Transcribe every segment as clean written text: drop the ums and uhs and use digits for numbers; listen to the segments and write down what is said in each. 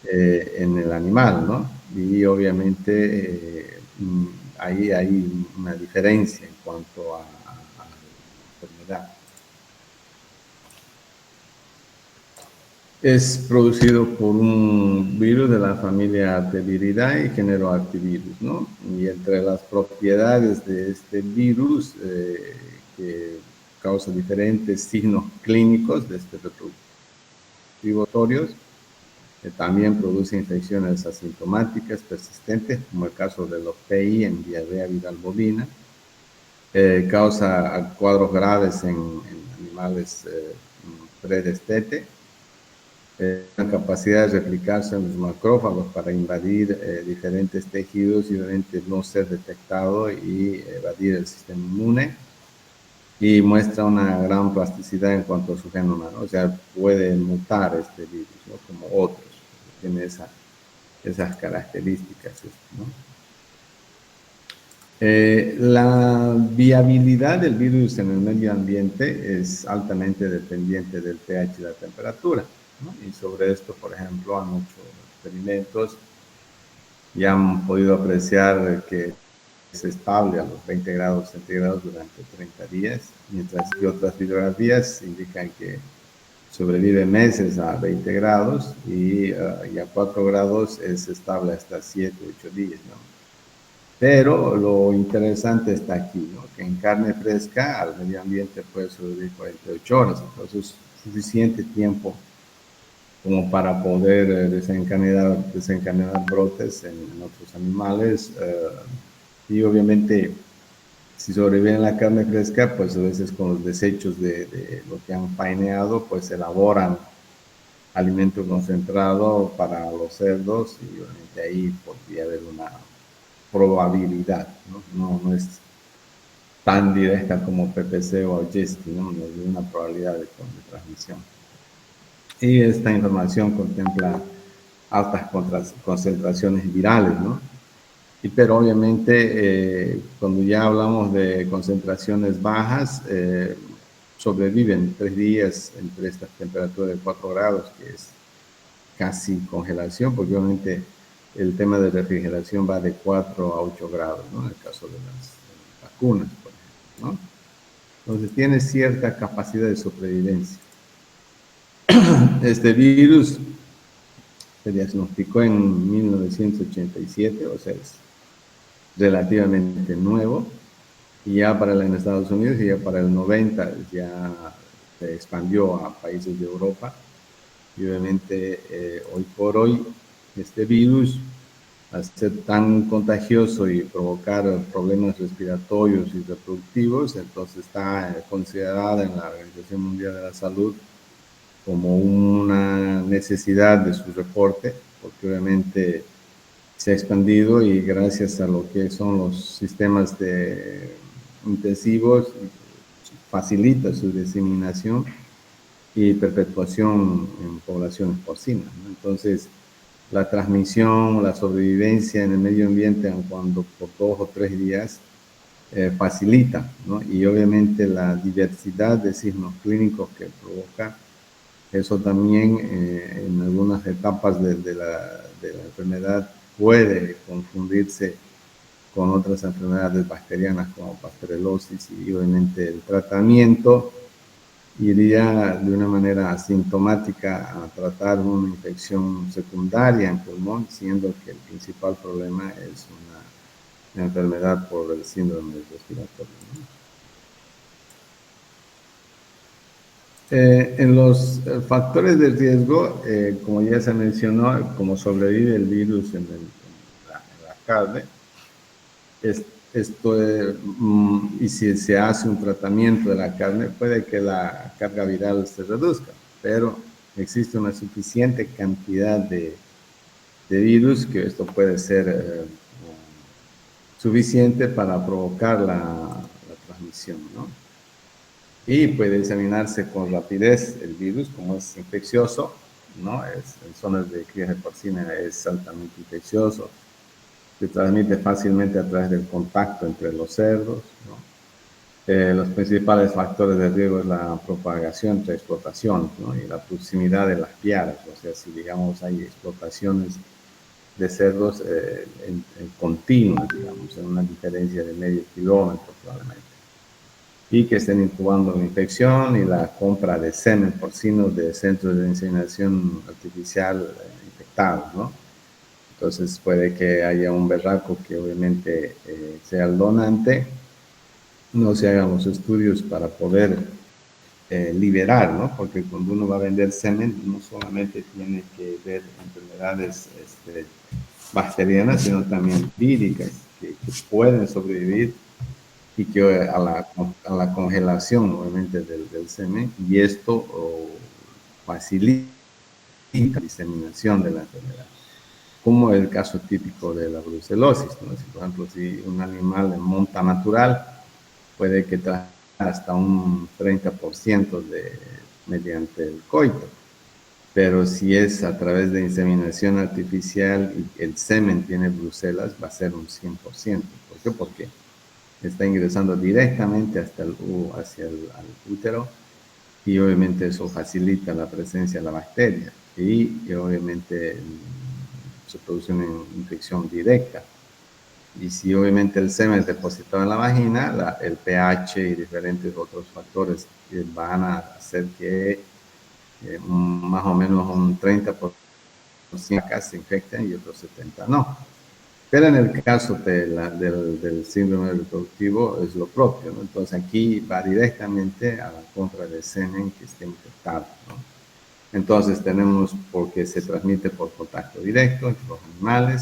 en el animal, ¿no? Y obviamente ahí hay una diferencia en cuanto a la enfermedad. Es producido por un virus de la familia Arteviridae, género Artivirus, ¿no? Y entre las propiedades de este virus, que causa diferentes signos clínicos de este reproductivos, también produce infecciones asintomáticas persistentes, como el caso de los PI en diarrea viral bovina, causa cuadros graves en animales predestete, la capacidad de replicarse en los macrófagos para invadir diferentes tejidos y obviamente no ser detectado y evadir el sistema inmune, y muestra una gran plasticidad en cuanto a su genoma, ¿no? O sea, puede mutar este virus, ¿no? Como otros, tiene esas características, ¿no? La viabilidad del virus en el medio ambiente es altamente dependiente del pH y la temperatura, ¿no? Y sobre esto, por ejemplo, han hecho experimentos y han podido apreciar que es estable a los 20 grados centígrados durante 30 días, mientras que otras bibliografías indican que sobrevive meses a 20 grados y a 4 grados es estable hasta 7 u 8 días, ¿no? Pero lo interesante está aquí, ¿no? Que en carne fresca al medio ambiente puede sobrevivir 48 horas, entonces es suficiente tiempo como para poder desencadenar brotes en otros animales. Y obviamente, si sobreviven en la carne fresca, pues a veces con los desechos de lo que han faeneado, pues elaboran alimento concentrado para los cerdos y obviamente ahí podría haber una probabilidad, ¿no? No es tan directa como PPC o Jesty, ¿no? Hay una probabilidad de transmisión. Y esta información contempla altas concentraciones virales, ¿no? Pero obviamente cuando ya hablamos de concentraciones bajas, sobreviven 3 días entre estas temperaturas de 4 grados, que es casi congelación, porque obviamente el tema de refrigeración va de 4 a 8 grados, ¿no? En el caso de las vacunas, por ejemplo, ¿no? Entonces tiene cierta capacidad de sobrevivencia. Este virus se diagnosticó en 1987, o sea, es relativamente nuevo, y ya en Estados Unidos y ya para el 90 ya se expandió a países de Europa, y obviamente hoy por hoy este virus, al ser tan contagioso y provocar problemas respiratorios y reproductivos, entonces está considerada en la Organización Mundial de la Salud como una necesidad de su reporte, porque obviamente se ha expandido y gracias a lo que son los sistemas intensivos facilita su diseminación y perpetuación en poblaciones porcinas, ¿no? Entonces, la transmisión, la sobrevivencia en el medio ambiente, cuando por 2 o 3 días, facilita, ¿no? Y obviamente la diversidad de signos clínicos que provoca, eso también en algunas etapas de la enfermedad puede confundirse con otras enfermedades bacterianas como pasterelosis, y obviamente el tratamiento iría de una manera asintomática a tratar una infección secundaria en pulmón, siendo que el principal problema es una enfermedad por el síndrome respiratorio, ¿no? En los factores de riesgo, como ya se mencionó, como sobrevive el virus en la carne, esto y si se hace un tratamiento de la carne, puede que la carga viral se reduzca, pero existe una suficiente cantidad de virus que esto puede ser suficiente para provocar la transmisión, ¿no? Y puede diseminarse con rapidez el virus, como es infeccioso, ¿no? En zonas de cría porcina es altamente infeccioso, se transmite fácilmente a través del contacto entre los cerdos, ¿no? Los principales factores de riesgo es la propagación entre explotaciones, ¿no? Y la proximidad de las piaras, o sea, si digamos hay explotaciones de cerdos en continuas, digamos, en una diferencia de medio kilómetro probablemente, y que estén incubando la infección y la compra de semen porcino de centros de inseminación artificial infectados, ¿no? Entonces puede que haya un berraco que obviamente sea el donante, no se hagan los estudios para poder liberar, ¿no? Porque cuando uno va a vender semen, no solamente tiene que ver enfermedades bacterianas, sino también víricas, que pueden sobrevivir y que a la congelación, obviamente, del semen, y esto facilita la diseminación de la enfermedad, como el caso típico de la brucelosis, ¿no? Si, por ejemplo, si un animal en monta natural, puede que trae hasta un 30% mediante el coito. Pero si es a través de inseminación artificial y el semen tiene brucelas, va a ser un 100%. ¿Por qué? Porque está ingresando directamente hacia el útero y obviamente eso facilita la presencia de la bacteria y obviamente se produce una infección directa. Y si obviamente el semen es depositado en la vagina, el pH y diferentes otros factores van a hacer que más o menos un 30% se infecten y otros 70% no. Pero en el caso del síndrome reproductivo es lo propio, ¿no? Entonces aquí va directamente a la compra de semen que esté infectado, ¿no? Entonces tenemos porque se transmite por contacto directo entre los animales,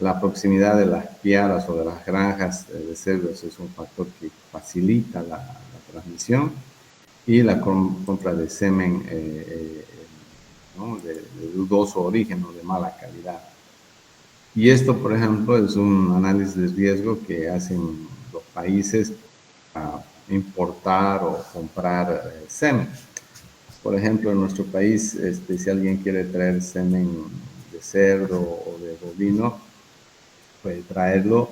la proximidad de las piaras o de las granjas de cerdos es un factor que facilita la transmisión y la compra de semen ¿no? de dudoso origen o de mala calidad. Y esto, por ejemplo, es un análisis de riesgo que hacen los países para importar o comprar semen. Por ejemplo, en nuestro país, si alguien quiere traer semen de cerdo o de bovino, puede traerlo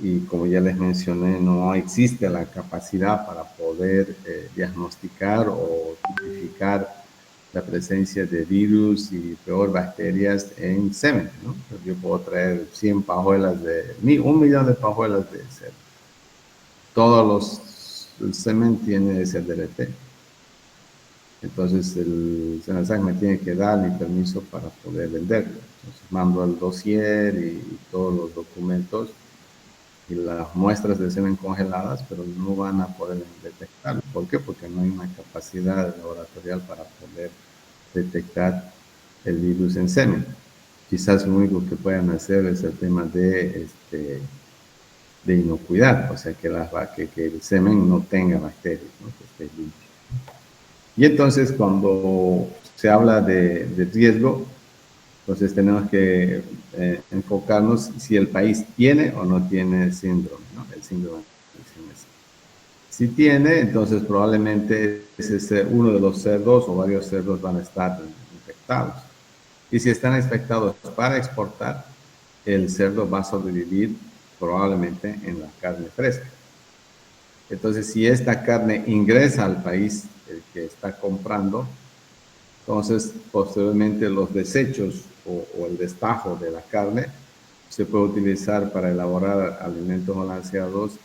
y como ya les mencioné, no existe la capacidad para poder diagnosticar o tipificar la presencia de virus y peor bacterias en semen, ¿no? Yo puedo traer 100 pajuelas un millón de pajuelas de cerdo. El semen tiene SDRT. Entonces el SENASAC me tiene que dar mi permiso para poder venderlo. Entonces mando el dossier y todos los documentos y las muestras de semen congeladas, pero no van a poder detectarlo. ¿Por qué? Porque no hay una capacidad laboratorial para poder detectar el virus en semen. Quizás lo único que puedan hacer es el tema de inocuidad, o sea, que el semen no tenga bacterias, ¿no? Que esté limpio. Y entonces cuando se habla de riesgo, entonces tenemos que enfocarnos si el país tiene o no tiene el síndrome, ¿no? El síndrome de CMS. Si tiene, entonces probablemente uno de los cerdos o varios cerdos van a estar infectados. Y si están infectados para exportar, el cerdo va a sobrevivir probablemente en la carne fresca. Entonces, si esta carne ingresa al país el que está comprando, entonces posteriormente los desechos o el destajo de la carne se puede utilizar para elaborar alimentos balanceados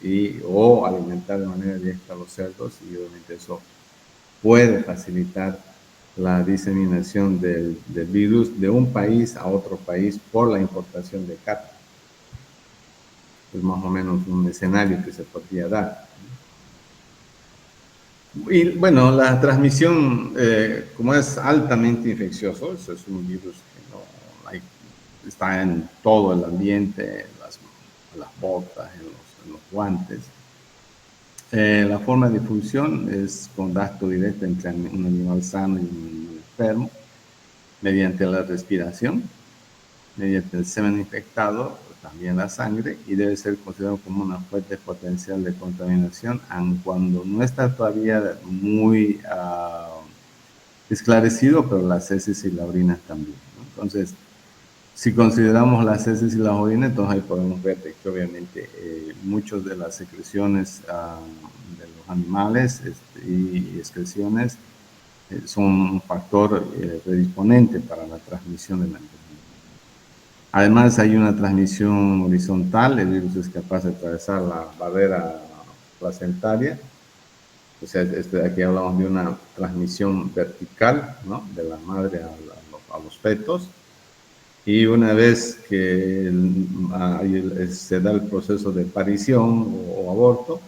o alimentar de manera directa a los cerdos y obviamente eso puede facilitar la diseminación del virus de un país a otro país por la importación de carne. Es más o menos un escenario que se podría dar. Y bueno, la transmisión, como es altamente infeccioso, eso es un virus que está en todo el ambiente, en las botas, en los guantes. La forma de difusión es contacto directo entre un animal sano y un animal enfermo, mediante la respiración, mediante el semen infectado, también la sangre, y debe ser considerado como una fuente potencial de contaminación, aun cuando no está todavía muy esclarecido, pero las heces y la orina también, ¿no? Entonces, Si consideramos las heces y las orina, entonces ahí podemos ver que obviamente muchas de las secreciones de los animales y excreciones son un factor predisponente para la transmisión de la enfermedad. Además, hay una transmisión horizontal, el virus es capaz de atravesar la barrera placentaria, o sea, aquí hablamos de una transmisión vertical, ¿no? De la madre a los fetos, y una vez que se da el proceso de parición o aborto,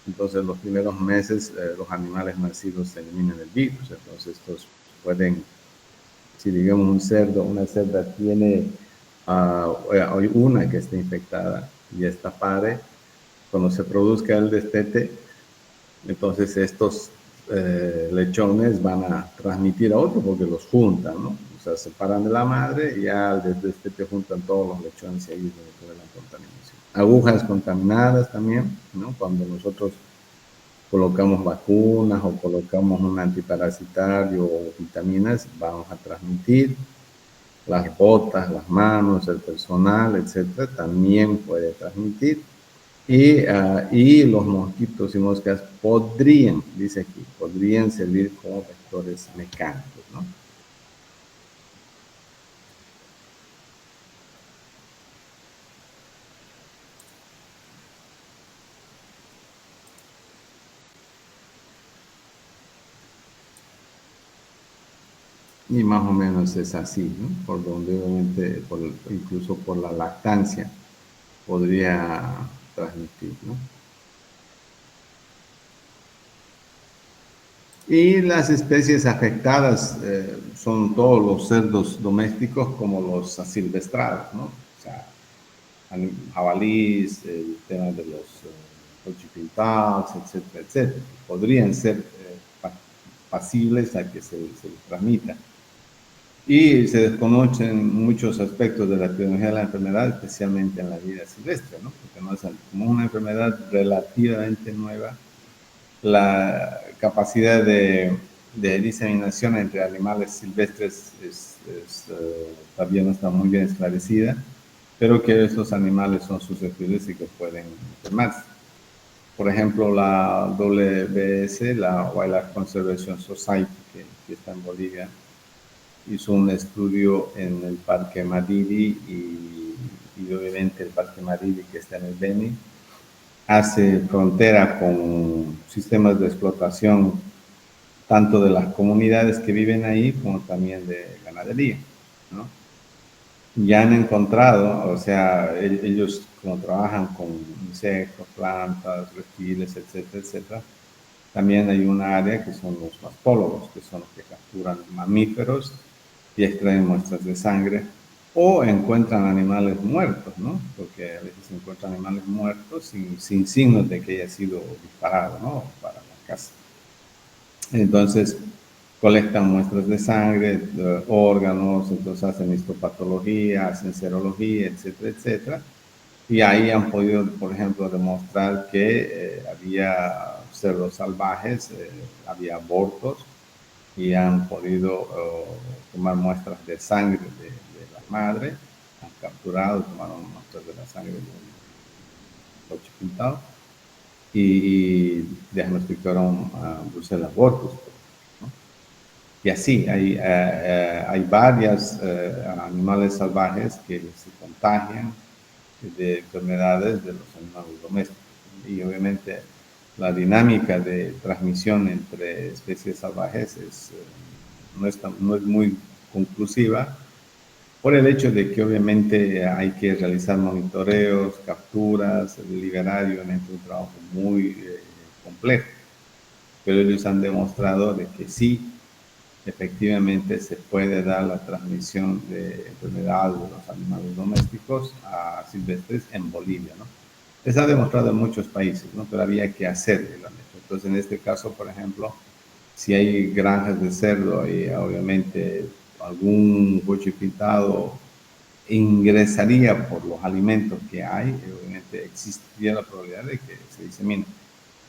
entonces los primeros meses los animales nacidos eliminan el virus, entonces estos pueden, si digamos un cerdo, una cerda tiene una que está infectada y esta pare, cuando se produzca el destete, entonces estos lechones van a transmitir a otro porque los juntan, ¿no? O sea, se separan de la madre y ya desde te juntan todos los lechones y ahí es donde puede la contaminación. Agujas contaminadas también, ¿no? Cuando nosotros colocamos vacunas o colocamos un antiparasitario o vitaminas, vamos a transmitir las botas, las manos, el personal, etcétera, también puede transmitir. Y los mosquitos y moscas podrían, dice aquí, podrían servir como vectores mecánicos, ¿no? Y más o menos es así, ¿no? Por donde obviamente, incluso por la lactancia, podría transmitir, ¿no? Y las especies afectadas son todos los cerdos domésticos como los asilvestrados, ¿no? O sea, jabalíes, el tema de los cochipintados, etcétera, etcétera. Podrían ser pasibles a que se les transmita. Y se desconocen muchos aspectos de la epidemiología de la enfermedad, especialmente en la vida silvestre, ¿no? Porque no es, como una enfermedad relativamente nueva, la capacidad de diseminación entre animales silvestres todavía no está muy bien esclarecida, pero que estos animales son susceptibles y que pueden enfermarse. Por ejemplo, la WBS, la Wildlife Conservation Society, que está en Bolivia, hizo un estudio en el Parque Madidi y obviamente el Parque Madidi que está en el Beni, hace frontera con sistemas de explotación tanto de las comunidades que viven ahí como también de ganadería, ¿no? Ya han encontrado, o sea, ellos como trabajan con insectos, plantas, reptiles, etcétera, etcétera, también hay un área que son los mastólogos, que son los que capturan mamíferos y extraen muestras de sangre o encuentran animales muertos, ¿no? Porque a veces se encuentran animales muertos sin signos de que haya sido disparado, ¿no? Para la caza. Entonces, colectan muestras de sangre, órganos, entonces hacen histopatología, hacen serología, etcétera, etcétera. Y ahí han podido, por ejemplo, demostrar que había cerdos salvajes, había abortos, y han podido tomar muestras de sangre de la madre, han capturado, tomaron muestras de la sangre del coche pintado y diagnosticaron Brucella abortus, ¿no? Y así, hay varios animales salvajes que se contagian de enfermedades de los animales domésticos. Y obviamente la dinámica de transmisión entre especies salvajes no es muy conclusiva por el hecho de que obviamente hay que realizar monitoreos, capturas, liberar y obviamente un trabajo muy complejo. Pero ellos han demostrado de que sí, efectivamente se puede dar la transmisión de enfermedades de los animales domésticos a silvestres en Bolivia, ¿no? Se ha demostrado en muchos países, ¿no? Pero había que hacerlo. Entonces, en este caso, por ejemplo, si hay granjas de cerdo y obviamente algún coche pintado ingresaría por los alimentos que hay, obviamente existiría la probabilidad de que se disemine,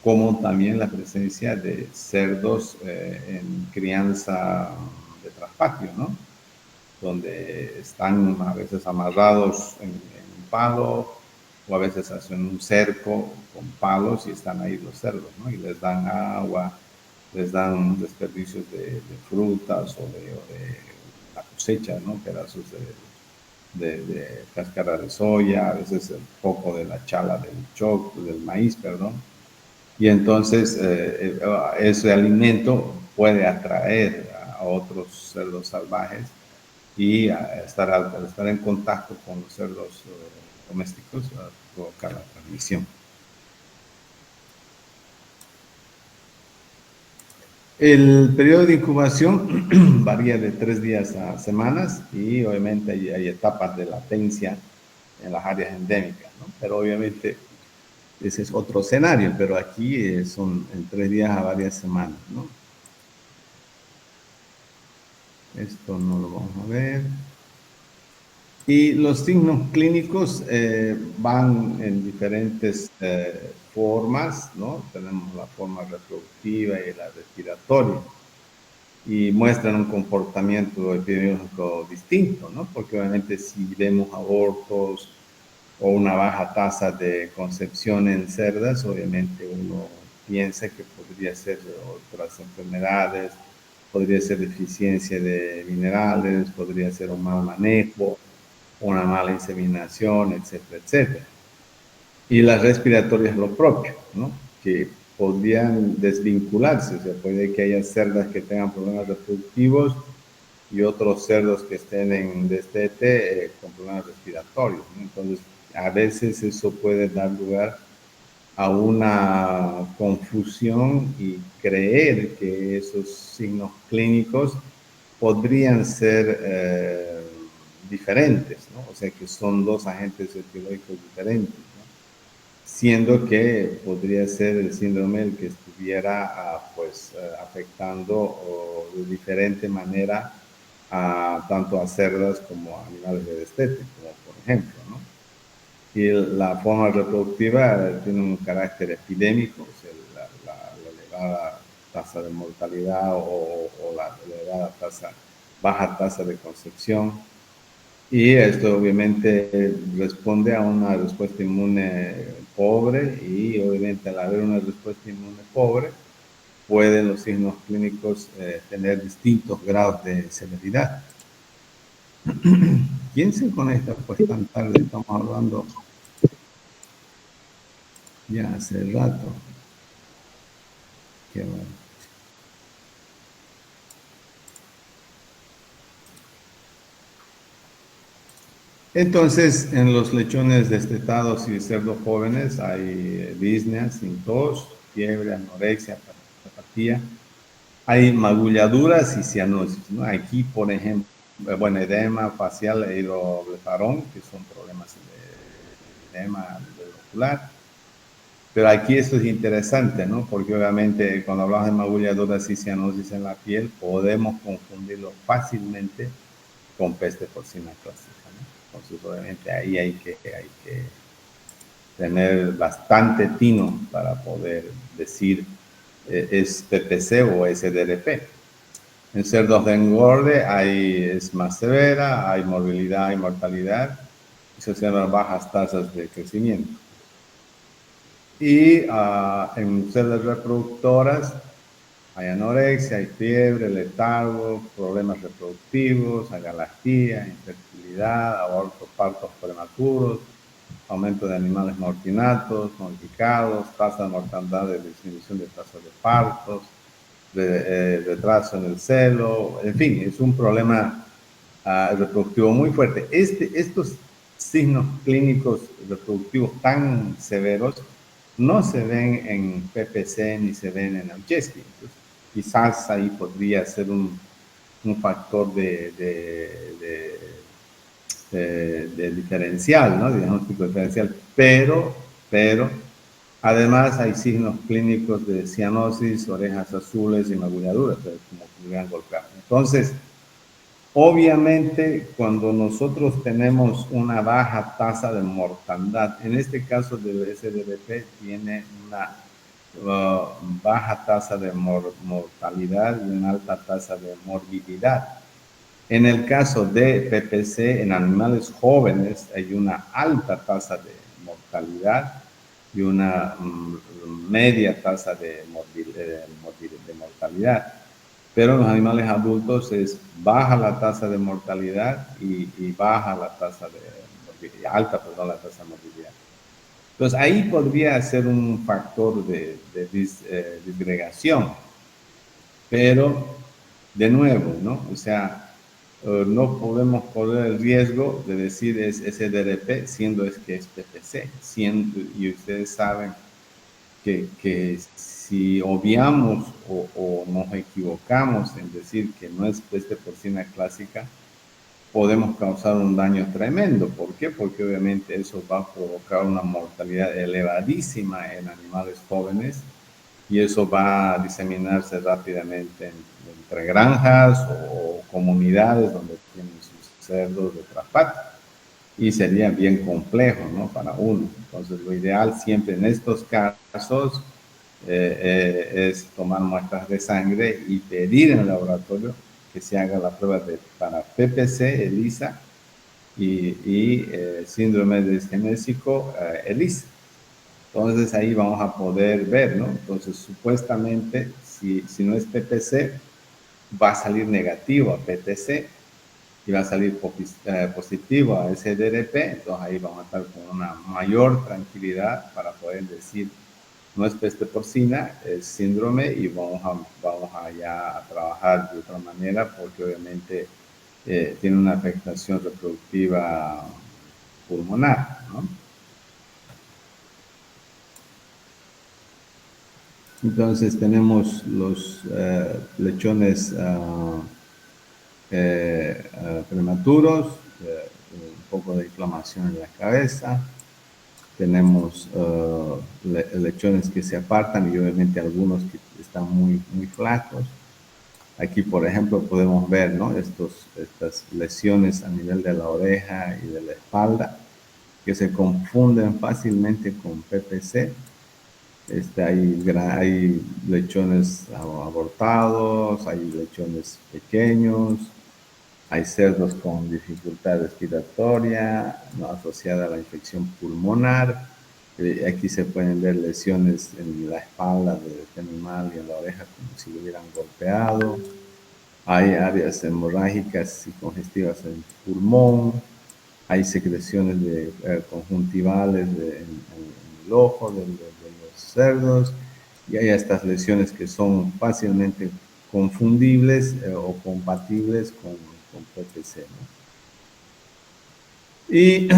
como también la presencia de cerdos en crianza de traspatio, ¿no? donde están a veces amarrados en un palo o a veces hacen un cerco con palos y están ahí los cerdos, ¿no? Y les dan agua, les dan desperdicios de frutas o de la cosecha, ¿no? Pedazos de cáscara de soya, a veces un poco de la chala del maíz, perdón. Y entonces ese alimento puede atraer a otros cerdos salvajes y al estar en contacto con los cerdos domésticos provoca la transmisión. El periodo de incubación varía de 3 días a semanas y obviamente hay etapas de latencia en las áreas endémicas, ¿no? Pero obviamente ese es otro escenario, pero aquí son en 3 días a varias semanas, ¿no? Esto no lo vamos a ver. Y los signos clínicos van en diferentes formas, ¿no? Tenemos la forma reproductiva y la respiratoria. Y muestran un comportamiento epidemiológico distinto, ¿no? Porque obviamente si vemos abortos o una baja tasa de concepción en cerdas, obviamente uno piensa que podría ser otras enfermedades, podría ser deficiencia de minerales, podría ser un mal manejo, una mala inseminación, etcétera, etcétera. Y las respiratorias lo propio, ¿no? Que podrían desvincularse, o sea, puede que haya cerdas que tengan problemas reproductivos y otros cerdos que estén en destete con problemas respiratorios, ¿no? Entonces, a veces eso puede dar lugar a una confusión y creer que esos signos clínicos podrían ser diferentes, ¿no? O sea, que son dos agentes etiológicos diferentes, ¿no? Siendo que podría ser el síndrome el que estuviera afectando de diferente manera tanto a cerdas como a animales de destete, como por ejemplo, ¿no? Y la forma reproductiva tiene un carácter epidémico, o sea, la elevada tasa de mortalidad o la elevada baja tasa de concepción. Y esto obviamente responde a una respuesta inmune pobre y obviamente al haber una respuesta inmune pobre, pueden los signos clínicos tener distintos grados de severidad. ¿Quién se conecta pues tan tarde? Estamos hablando ya hace rato. Qué bueno. Entonces, en los lechones destetados y cerdos jóvenes hay disnea, sin tos, fiebre, anorexia, apatía. Hay magulladuras y cianosis, ¿no? Aquí, por ejemplo, bueno, edema facial e hidroblefarón, que son problemas de edema a nivel ocular. Pero aquí esto es interesante, ¿no? Porque obviamente cuando hablamos de magulladuras y cianosis en la piel, podemos confundirlo fácilmente con peste porcina clásica, ¿no? Entonces, obviamente ahí hay que tener bastante tino para poder decir es PPC o SDRP. En cerdos de engorde es más severa, hay morbilidad y mortalidad y se observan bajas tasas de crecimiento. Y en cerdas reproductoras hay anorexia, hay fiebre, letargo, problemas reproductivos, agalastía, infertilidad, abortos, partos prematuros, aumento de animales mortinatos, mortificados, tasa de mortandad de disminución de tasas de partos, retraso en el celo, en fin, es un problema reproductivo muy fuerte. Estos signos clínicos reproductivos tan severos no se ven en PPC ni se ven en Aucheski. Entonces, quizás ahí podría ser un factor de diferencial, ¿no? De diagnóstico diferencial, pero además hay signos clínicos de cianosis, orejas azules y magulladuras, como que hubieran golpeado. Entonces, obviamente, cuando nosotros tenemos una baja tasa de mortandad, en este caso del SDVP tiene una baja tasa de mortalidad y una alta tasa de morbilidad. En el caso de PPC, en animales jóvenes hay una alta tasa de mortalidad y una media tasa de mortalidad. Pero en los animales adultos es baja la tasa de mortalidad y baja la tasa de morbilidad, alta, perdón, la tasa de morbilidad. Entonces ahí podría ser un factor de disgregación, pero de nuevo, ¿no? O sea, no podemos correr el riesgo de decir es SDRP siendo es que es PPC, y ustedes saben que si obviamos o nos equivocamos en decir que no es peste porcina clásica, podemos causar un daño tremendo. ¿Por qué? Porque obviamente eso va a provocar una mortalidad elevadísima en animales jóvenes y eso va a diseminarse rápidamente entre granjas o comunidades donde tienen sus cerdos de traspatio. Y sería bien complejo, ¿no? Para uno. Entonces, lo ideal siempre en estos casos es tomar muestras de sangre y pedir en el laboratorio que se haga la prueba para PPC, ELISA, y síndrome disgenésico, ELISA. Entonces, ahí vamos a poder ver, ¿no? Entonces, supuestamente, si no es PPC, va a salir negativo a PTC y va a salir positivo a SDRP, entonces ahí vamos a estar con una mayor tranquilidad para poder decir no es peste porcina, es síndrome y vamos allá a trabajar de otra manera porque obviamente tiene una afectación reproductiva pulmonar, ¿no? Entonces tenemos los lechones prematuros, un poco de inflamación en la cabeza. Tenemos lechones que se apartan y obviamente algunos que están muy, muy flacos. Aquí, por ejemplo, podemos ver, ¿no? Estas lesiones a nivel de la oreja y de la espalda que se confunden fácilmente con PPC. Hay lechones abortados, hay lechones pequeños, hay cerdos con dificultad respiratoria, ¿no? Asociada a la infección pulmonar. Aquí se pueden ver lesiones en la espalda de este animal y en la oreja como si lo hubieran golpeado. Hay áreas hemorrágicas y congestivas en el pulmón. Hay secreciones conjuntivales en el ojo de los cerdos. Y hay estas lesiones que son fácilmente confundibles o compatibles con PPC, ¿no? Y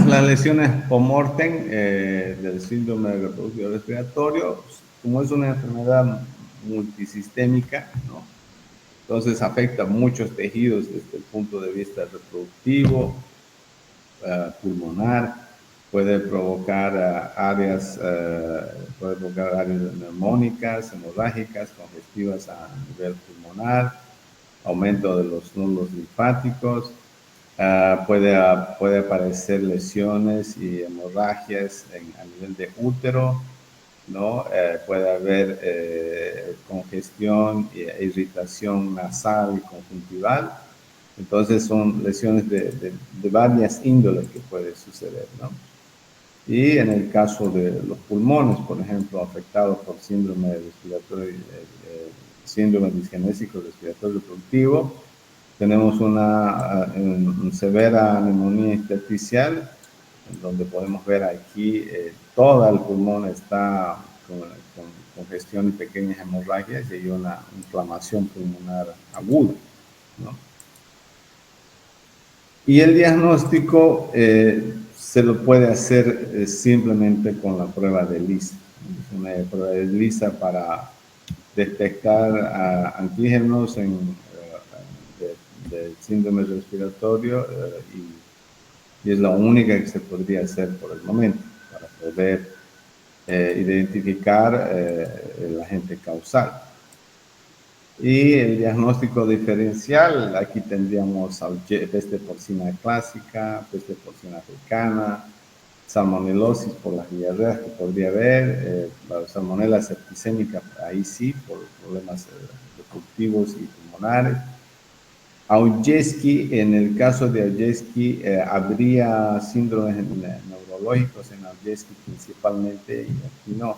las lesiones pomorten del síndrome reproductivo respiratorio, como es una enfermedad multisistémica, ¿no? Entonces afecta a muchos tejidos desde el punto de vista reproductivo, pulmonar, puede provocar áreas neumónicas, hemorrágicas, congestivas a nivel pulmonar, aumento de los nódulos linfáticos, puede aparecer lesiones y hemorragias a nivel de útero, ¿no? Puede haber congestión e irritación nasal y conjuntival. Entonces son lesiones de varias índoles que puede suceder, ¿no? Y en el caso de los pulmones, por ejemplo, afectados por síndrome respiratorio, síndrome disgenésico respiratorio reproductivo, tenemos una severa neumonía intersticial, en donde podemos ver aquí todo el pulmón está con congestión y pequeñas hemorragias y hay una inflamación pulmonar aguda, ¿no? Y el diagnóstico se lo puede hacer simplemente con la prueba de ELISA. Es una prueba de ELISA para detectar antígenos del síndrome respiratorio y es la única que se podría hacer por el momento para poder identificar el agente causal. Y el diagnóstico diferencial, aquí tendríamos peste porcina clásica, peste porcina africana, salmonelosis por las diarreas que podría haber, la salmonela septicémica, ahí sí, por problemas reproductivos y pulmonares. Aujeski, en el caso de Aujeski, habría síndromes neurológicos en Aujeski principalmente, y aquí no,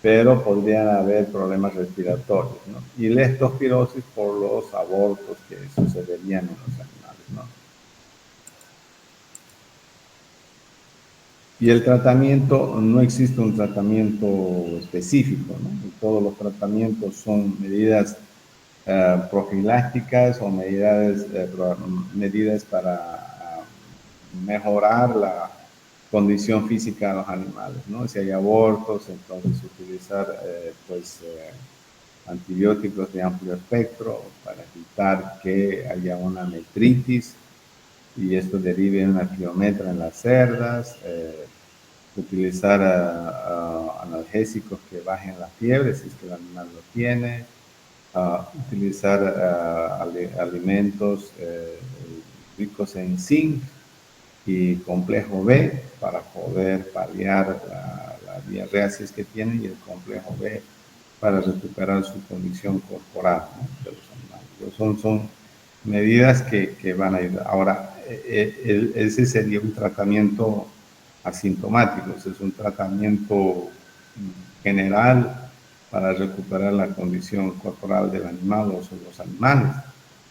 pero podrían haber problemas respiratorios, ¿no? Y leptospirosis por los abortos que sucederían en los animales, ¿no? Y el tratamiento, no existe un tratamiento específico, ¿no? Y todos los tratamientos son medidas profilácticas o medidas para mejorar la condición física de los animales, ¿no? Si hay abortos, entonces utilizar antibióticos de amplio espectro para evitar que haya una metritis y esto derive en una kilometra en las cerdas, utilizar analgésicos que bajen la fiebre si es que el animal lo tiene, utilizar alimentos ricos en zinc y complejo B para poder paliar la diarrea si es que tiene, y el complejo B para recuperar su condición corporal, ¿no?, de los animales. Son medidas que van a ayudar. Ahora, ese sería un tratamiento asintomático, ese es un tratamiento general para recuperar la condición corporal del animal o de los animales,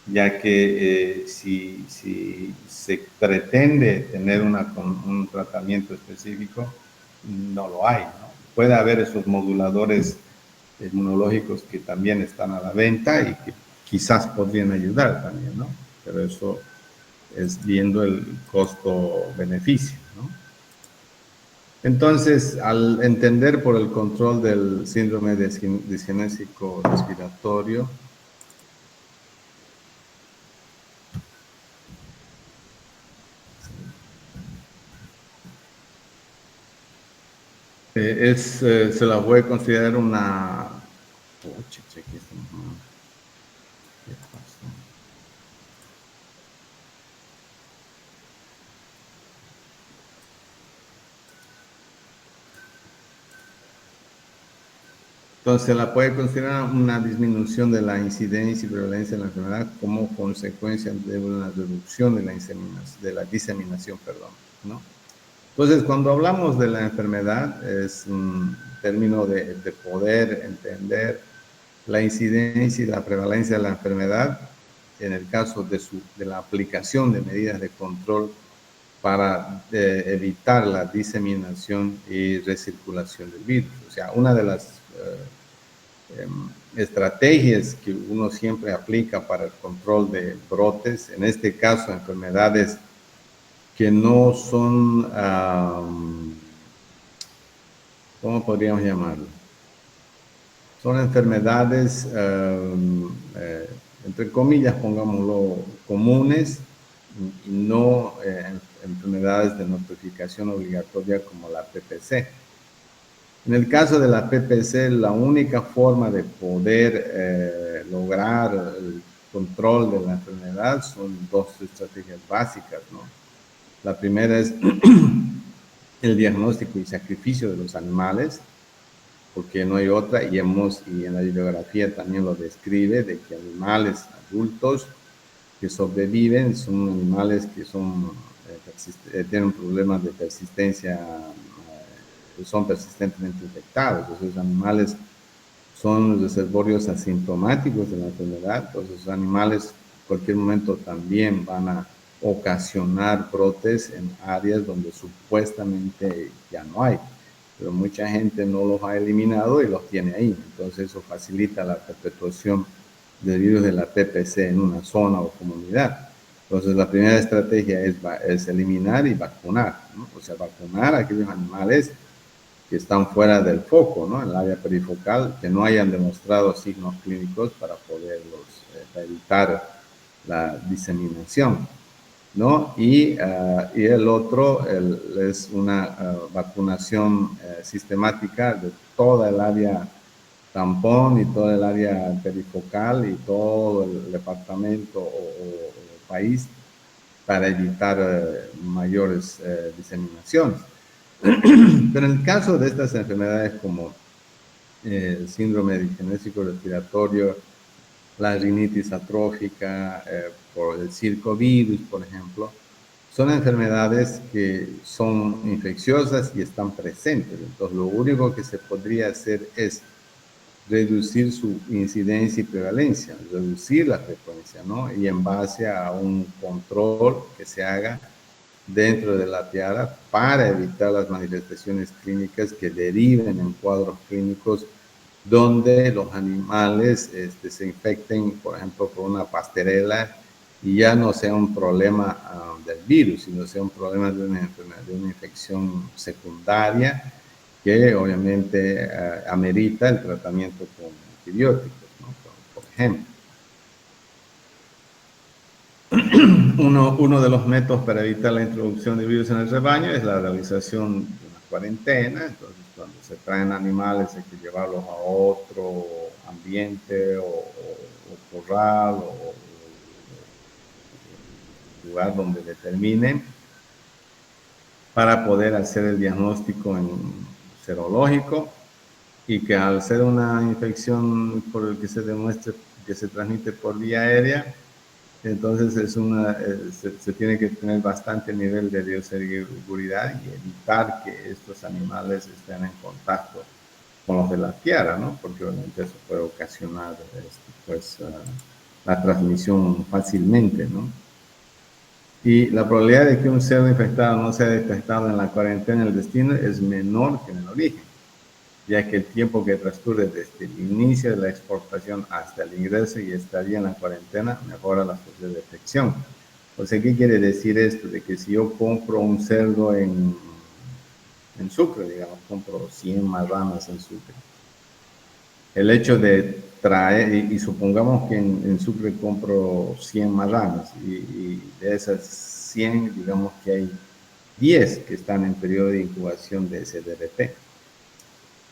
ya que si se pretende tener un tratamiento específico, no lo hay, ¿no? Puede haber esos moduladores inmunológicos que también están a la venta y que quizás podrían ayudar también, ¿no? Pero eso es viendo el costo-beneficio, ¿no? Entonces, al entender por el control del síndrome disgenésico respiratorio, se la puede considerar una... Oh, ¿qué pasó? Entonces, se la puede considerar una disminución de la incidencia y prevalencia de la enfermedad como consecuencia de una reducción de la diseminación, perdón, ¿no? Entonces, cuando hablamos de la enfermedad, es un término de poder entender la incidencia y la prevalencia de la enfermedad en el caso de la aplicación de medidas de control para evitar la diseminación y recirculación del virus. O sea, una de las estrategias que uno siempre aplica para el control de brotes, en este caso enfermedades que no son, ¿cómo podríamos llamarlo? Son enfermedades, entre comillas, pongámoslo, comunes, y no enfermedades de notificación obligatoria como la PPC. En el caso de la PPC, la única forma de poder lograr el control de la enfermedad son dos estrategias básicas, ¿no? La primera es el diagnóstico y sacrificio de los animales, porque no hay otra, y en la bibliografía también lo describe, de que animales adultos que sobreviven son animales que tienen problemas de persistencia, son persistentemente infectados. Esos animales son reservorios asintomáticos de la enfermedad, entonces esos animales en cualquier momento también van a ocasionar brotes en áreas donde supuestamente ya no hay, pero mucha gente no los ha eliminado y los tiene ahí. Entonces eso facilita la perpetuación del virus de la PPC en una zona o comunidad. Entonces la primera estrategia es eliminar y vacunar, ¿no? O sea, vacunar a aquellos animales que están fuera del foco, ¿no?, en el área perifocal, que no hayan demostrado signos clínicos para poderlos evitar la diseminación, ¿no? Y el otro es una vacunación sistemática de toda el área tampón y toda el área perifocal y todo el departamento o país para evitar mayores diseminaciones. Pero en el caso de estas enfermedades como el síndrome disgenésico respiratorio, la rinitis atrófica, por el circovirus, por ejemplo, son enfermedades que son infecciosas y están presentes. Entonces, lo único que se podría hacer es reducir su incidencia y prevalencia, reducir la frecuencia, ¿no? Y en base a un control que se haga dentro de la tiara para evitar las manifestaciones clínicas que deriven en cuadros clínicos donde los animales se infecten, por ejemplo, por una pasterela y ya no sea un problema del virus, sino sea un problema de una enfermedad, de una infección secundaria que obviamente amerita el tratamiento con antibióticos, ¿no? Por ejemplo. Uno de los métodos para evitar la introducción de virus en el rebaño es la realización de una cuarentena. Entonces, cuando se traen animales hay que llevarlos a otro ambiente o corral o lugar donde determinen para poder hacer el diagnóstico en serológico y que al ser una infección por el que se demuestre que se transmite por vía aérea, entonces se tiene que tener bastante nivel de bioseguridad y evitar que estos animales estén en contacto con los de la tierra, ¿no? Porque obviamente eso puede ocasionar la transmisión fácilmente, ¿no? Y la probabilidad de que un cerdo infectado no sea detectado en la cuarentena en el destino es menor que en el origen, ya que el tiempo que transcurre desde el inicio de la exportación hasta el ingreso y estadía en la cuarentena mejora las posibilidades de detección. O sea, ¿qué quiere decir esto? De que si yo compro un cerdo en Sucre, digamos, compro 100 marranas en Sucre, el hecho de traer, y supongamos que en Sucre compro 100 marranas, y de esas 100, digamos que hay 10 que están en periodo de incubación de SDRP.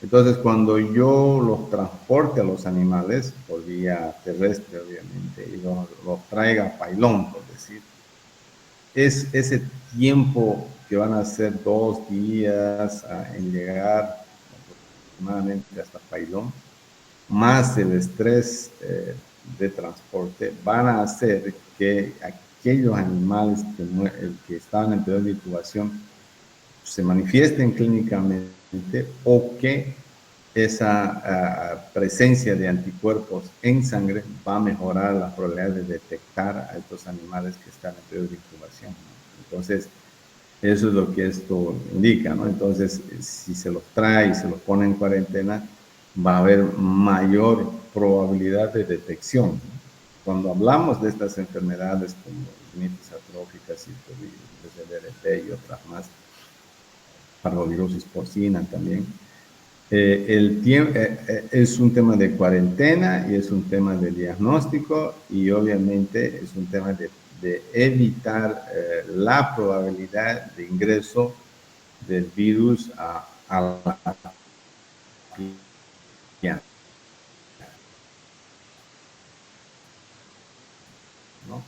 Entonces, cuando yo los transporte a los animales, por vía terrestre, obviamente, y los traiga a Pailón, por decir, es ese tiempo que van a ser 2 días en llegar aproximadamente hasta Pailón, más el estrés de transporte, van a hacer que aquellos animales que estaban en periodo de incubación se manifiesten clínicamente o que esa presencia de anticuerpos en sangre va a mejorar la probabilidad de detectar a estos animales que están en periodo de incubación, ¿no? Entonces, eso es lo que esto indica, ¿no? Entonces, si se los trae y se los pone en cuarentena, va a haber mayor probabilidad de detección, ¿no? Cuando hablamos de estas enfermedades como rinitis atrófica, circovirus, DRT y otras más, parvovirosis porcina también, es un tema de cuarentena y es un tema de diagnóstico y obviamente es un tema de evitar la probabilidad de ingreso del virus a la piel, ¿no?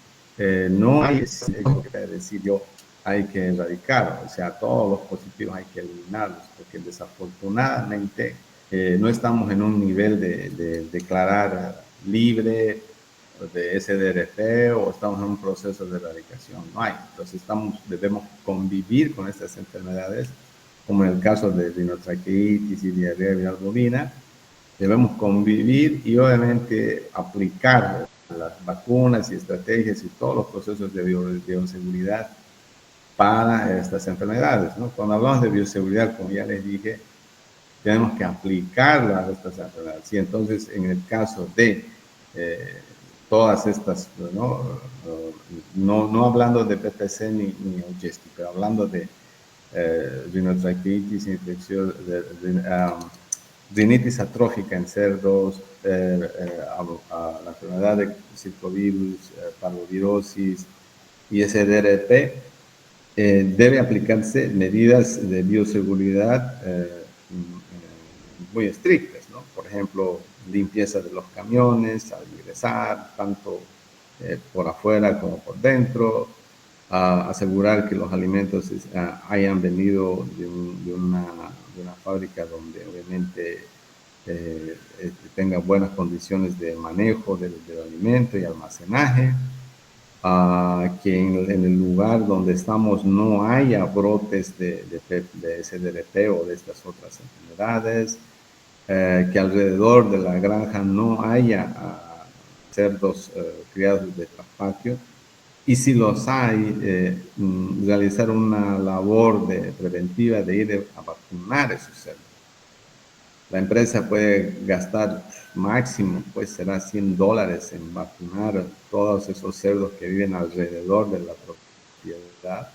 No hay eso que decir yo, hay que erradicar, o sea, todos los positivos hay que eliminarlos, porque desafortunadamente no estamos en un nivel de declarar libre de SDRP o estamos en un proceso de erradicación, no hay. Entonces debemos convivir con estas enfermedades, como en el caso de rinotraqueitis y diarrea viral bovina, debemos convivir y obviamente aplicar las vacunas y estrategias y todos los procesos de bioseguridad para estas enfermedades, ¿no? Cuando hablamos de bioseguridad, como ya les dije, tenemos que aplicarlas a estas enfermedades. Y entonces, en el caso de todas estas, no hablando de PPC ni Ojeski, pero hablando de rinotraqueitis, infección, rinitis atrófica en cerdos, la enfermedad de circovirus, parvovirosis y SDRP, debe aplicarse medidas de bioseguridad muy estrictas, ¿no? Por ejemplo, limpieza de los camiones al ingresar, tanto por afuera como por dentro, asegurar que los alimentos hayan venido de una fábrica donde obviamente tenga buenas condiciones de manejo del alimento y almacenaje. que en el lugar donde estamos no haya brotes de SDRP o de estas otras enfermedades, que alrededor de la granja no haya cerdos criados de traspatio, y si los hay, realizar una labor preventiva de ir a vacunar esos cerdos. La empresa puede gastar máximo, pues será $100 en vacunar todos esos cerdos que viven alrededor de la propiedad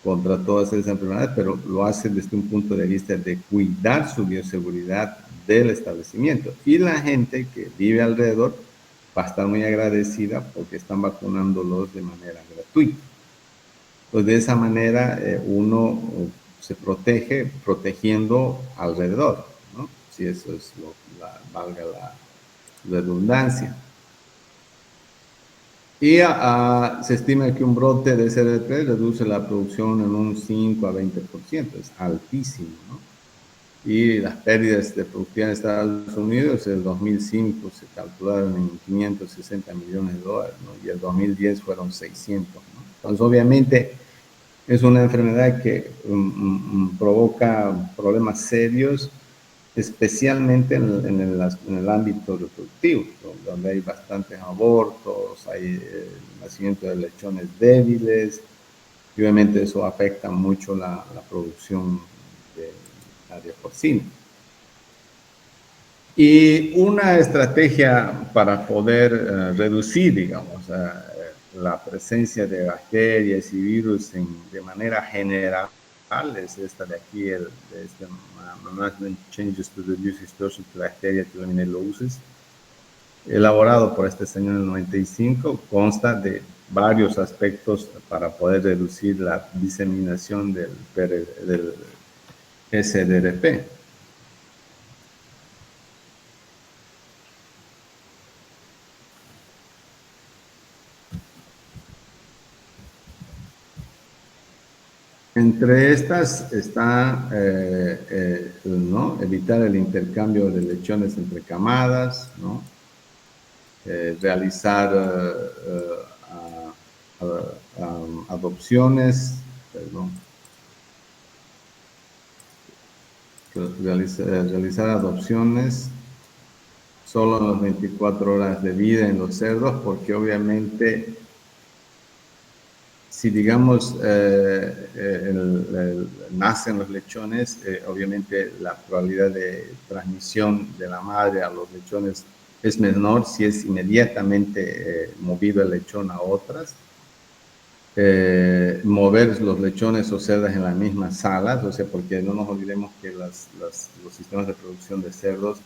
contra todas esas enfermedades, pero lo hace desde un punto de vista de cuidar su bioseguridad del establecimiento. Y la gente que vive alrededor va a estar muy agradecida porque están vacunándolos de manera gratuita. Pues de esa manera uno se protege protegiendo alrededor, ¿no? Si eso es valga la redundancia. Y se estima que un brote de CDP reduce la producción en un 5 a 20%, es altísimo, ¿no? Y las pérdidas de productividad en Estados Unidos en el 2005 se calcularon en $560 millones, ¿no? Y el 2010 fueron 600, ¿no? Entonces, obviamente, es una enfermedad que provoca problemas serios, especialmente en el ámbito reproductivo, donde hay bastantes abortos, hay nacimiento de lechones débiles, y obviamente eso afecta mucho la producción de área porcina. Y una estrategia para poder reducir, digamos, la presencia de bacterias y virus de manera general es esta de aquí, este Management Changes to Reduce Exposure to Bacteria to Eliminate Losses, elaborado por este señor en el 95, consta de varios aspectos para poder reducir la diseminación del SDRP. Entre estas está ¿no? evitar el intercambio de lechones entre camadas, ¿no? Realizar adopciones, perdón, realizar adopciones solo en las 24 horas de vida en los cerdos, porque obviamente si digamos nacen los lechones, obviamente la probabilidad de transmisión de la madre a los lechones es menor si es inmediatamente movido el lechón a otras. Mover los lechones o cerdas en las mismas salas, o sea, porque no nos olvidemos que los sistemas de producción de cerdos,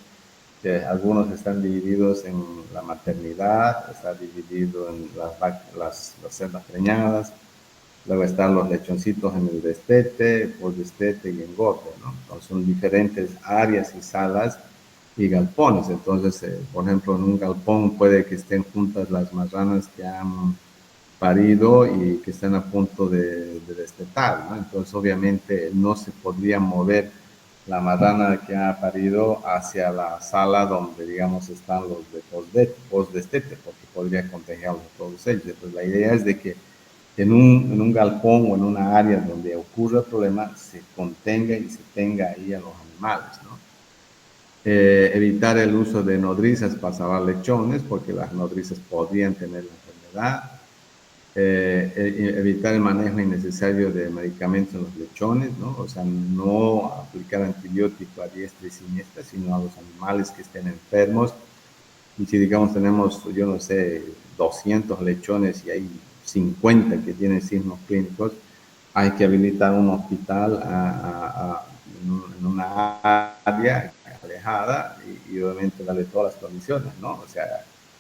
algunos están divididos en la maternidad, está dividido en las cerdas preñadas, luego están los lechoncitos en el destete, postdestete y engorde, ¿no? Entonces son diferentes áreas y salas y galpones. Entonces, por ejemplo, en un galpón puede que estén juntas las marranas que han parido y que están a punto de destetar, ¿no? Entonces, obviamente, no se podría mover la marrana que ha parido hacia la sala donde, digamos, están los de postdestete, porque podría contagiarlos a todos ellos. Entonces, la idea es de que en un galpón o en una área donde ocurra el problema se contenga y se tenga ahí a los animales, ¿no? Evitar el uso de nodrizas para salvar lechones, porque las nodrizas podrían tener la enfermedad. Evitar el manejo innecesario de medicamentos en los lechones, ¿no? O sea, no aplicar antibiótico a diestra y siniestra, sino a los animales que estén enfermos. Y si, digamos, tenemos, yo no sé, 200 lechones y hay 50 que tienen signos clínicos, hay que habilitar un hospital en una área alejada y obviamente darle todas las condiciones, ¿no? O sea,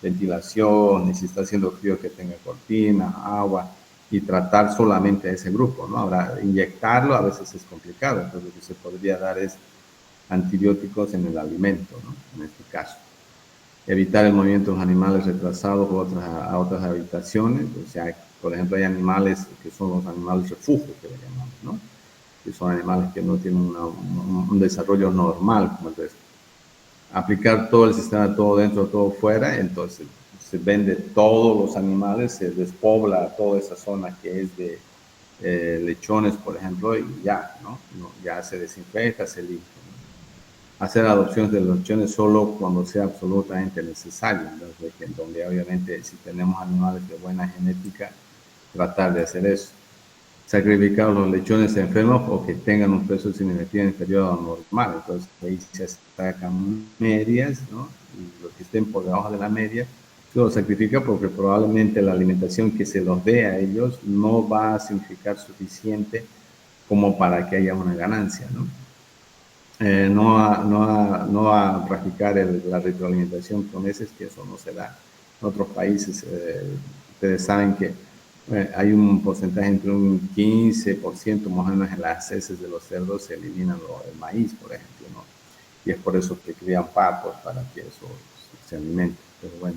ventilación, y si está haciendo frío que tenga cortina, agua, y tratar solamente a ese grupo, ¿no? Ahora, inyectarlo a veces es complicado, entonces lo que se podría dar es antibióticos en el alimento, ¿no? En este caso. Evitar el movimiento de los animales retrasados a otras habitaciones, o sea, por ejemplo, hay animales que son los animales refugio, que le llamamos, ¿no? Que son animales que no tienen un desarrollo normal como el resto. Aplicar todo el sistema, todo dentro, todo fuera, entonces se vende todos los animales, se despobla toda esa zona que es de lechones, por ejemplo, y ya, ¿no? Ya se desinfecta, se limpia, ¿no? Hacer adopciones de lechones solo cuando sea absolutamente necesario, donde obviamente si tenemos animales de buena genética, tratar de hacer eso. Sacrificar los lechones enfermos o que tengan un peso significativo inferior a lo normal. Entonces ahí se sacan medias, ¿no? Y los que estén por debajo de la media se los sacrifica porque probablemente la alimentación que se los dé a ellos no va a significar suficiente como para que haya una ganancia, ¿no? No a practicar la retroalimentación con heces, que eso no se da en otros países. Ustedes saben que hay un porcentaje entre un 15% más o menos en las heces de los cerdos se eliminan el maíz, por ejemplo, ¿no? Y es por eso que crían patos, para que eso se alimente. Pero bueno,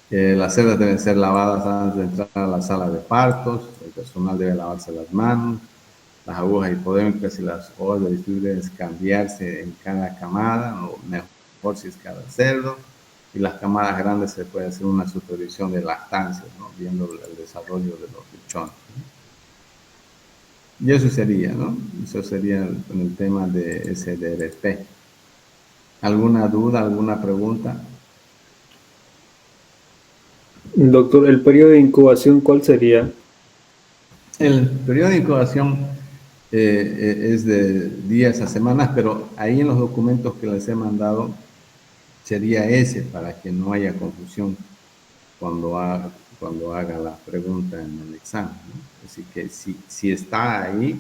las cerdas deben ser lavadas antes de entrar a la sala de partos, el personal debe lavarse las manos, las agujas hipodérmicas y las hojas de bisturí deben cambiarse en cada camada, o mejor si es cada cerdo, y las camadas grandes se puede hacer una supervisión de lactancia, ¿no? Viendo el desarrollo de los lechones. Y eso sería, ¿no? Eso sería en el tema de SDRP. ¿Alguna duda, alguna pregunta? Doctor, ¿el periodo de incubación cuál sería? El periodo de incubación es de días a semanas, pero ahí en los documentos que les he mandado sería ese, para que no haya confusión cuando haga la pregunta en el examen, ¿no? Así que si está ahí,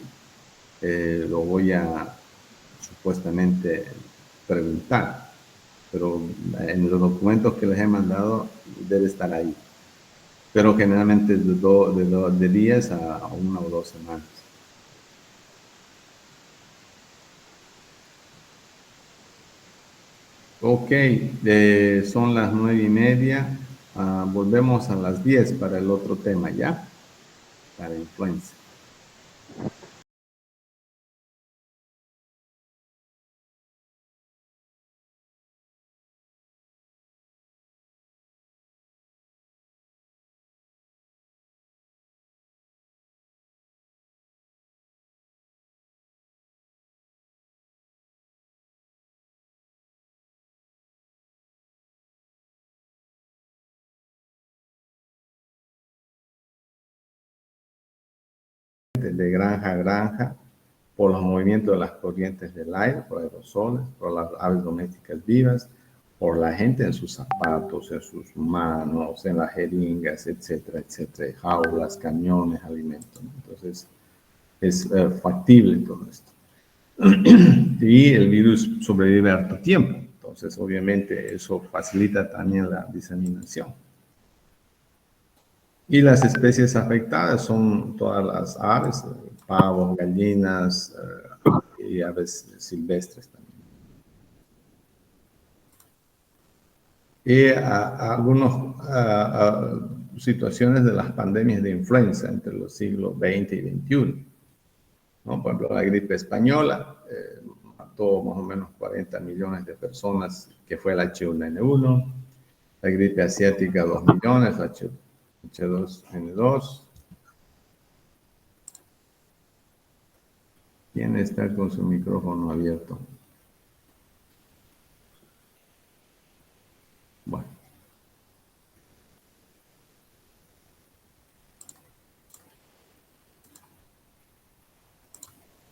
lo voy a supuestamente preguntar, pero en los documentos que les he mandado debe estar ahí. Pero generalmente de días a 1 o 2 semanas. Ok, son las 9:30. Volvemos a las 10 para el otro tema, ¿ya? Para influenza. De granja a granja, por los movimientos de las corrientes del aire, por aerosoles, por las aves domésticas vivas, por la gente en sus zapatos, en sus manos, en las jeringas, etcétera, etcétera, jaulas, camiones, alimentos, ¿no? Entonces, es factible todo esto. Y el virus sobrevive harto tiempo, entonces obviamente eso facilita también la diseminación. Y las especies afectadas son todas las aves, pavos, gallinas y aves silvestres también. Y algunas situaciones de las pandemias de influenza entre los siglos XX y XXI, ¿no? Por ejemplo, la gripe española mató más o menos 40 millones de personas, que fue el H1N1. La gripe asiática, 2 millones, H2N2. ¿Quién está con su micrófono abierto? Bueno.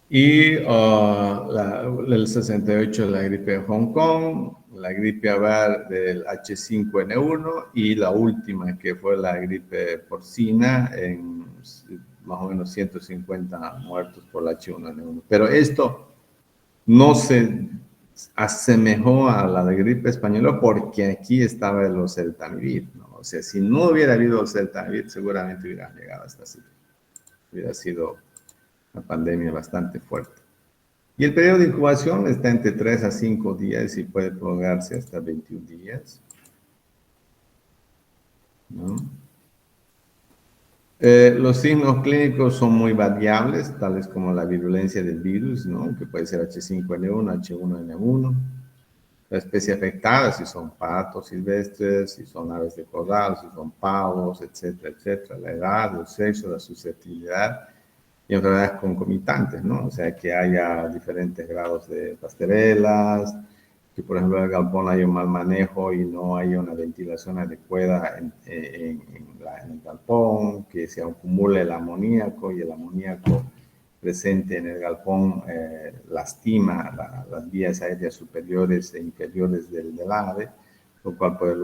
Y el 68 la gripe de Hong Kong, la gripe aviar del H5N1 y la última que fue la gripe porcina, en más o menos 150 muertos por la H1N1. Pero esto no se asemejó a la de gripe española porque aquí estaba el oseltamivir, ¿no? O sea, si no hubiera habido oseltamivir, seguramente hubiera llegado hasta así. Hubiera sido una pandemia bastante fuerte. Y el periodo de incubación está entre 3 a 5 días y puede prolongarse hasta 21 días, ¿no? Los signos clínicos son muy variables, tales como la virulencia del virus, ¿no? Que puede ser H5N1, H1N1. la especie afectada, si son patos silvestres, si son aves de corral, si son pavos, etcétera, etcétera, la edad, el sexo, la susceptibilidad y enfermedades concomitantes, ¿no? O sea, que haya diferentes grados de pasterelas, que por ejemplo en el galpón hay un mal manejo y no hay una ventilación adecuada en el galpón, que se acumule el amoníaco y el amoníaco presente en el galpón lastima las vías aéreas superiores e inferiores del ave, lo cual puede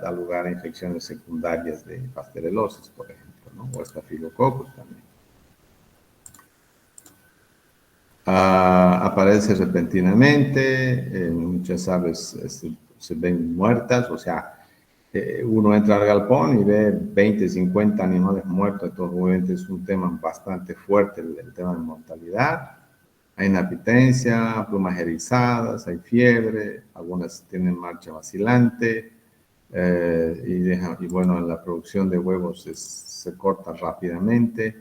dar lugar a infecciones secundarias de pasterelosis, por ejemplo, ¿no? O estafilococcus también. Aparece repentinamente, muchas aves se ven muertas, o sea, uno entra al galpón y ve 20, 50 animales muertos, entonces obviamente es un tema bastante fuerte el tema de mortalidad. Hay inapitencia, plumas erizadas, hay fiebre, algunas tienen marcha vacilante, y bueno, en la producción de huevos se corta rápidamente.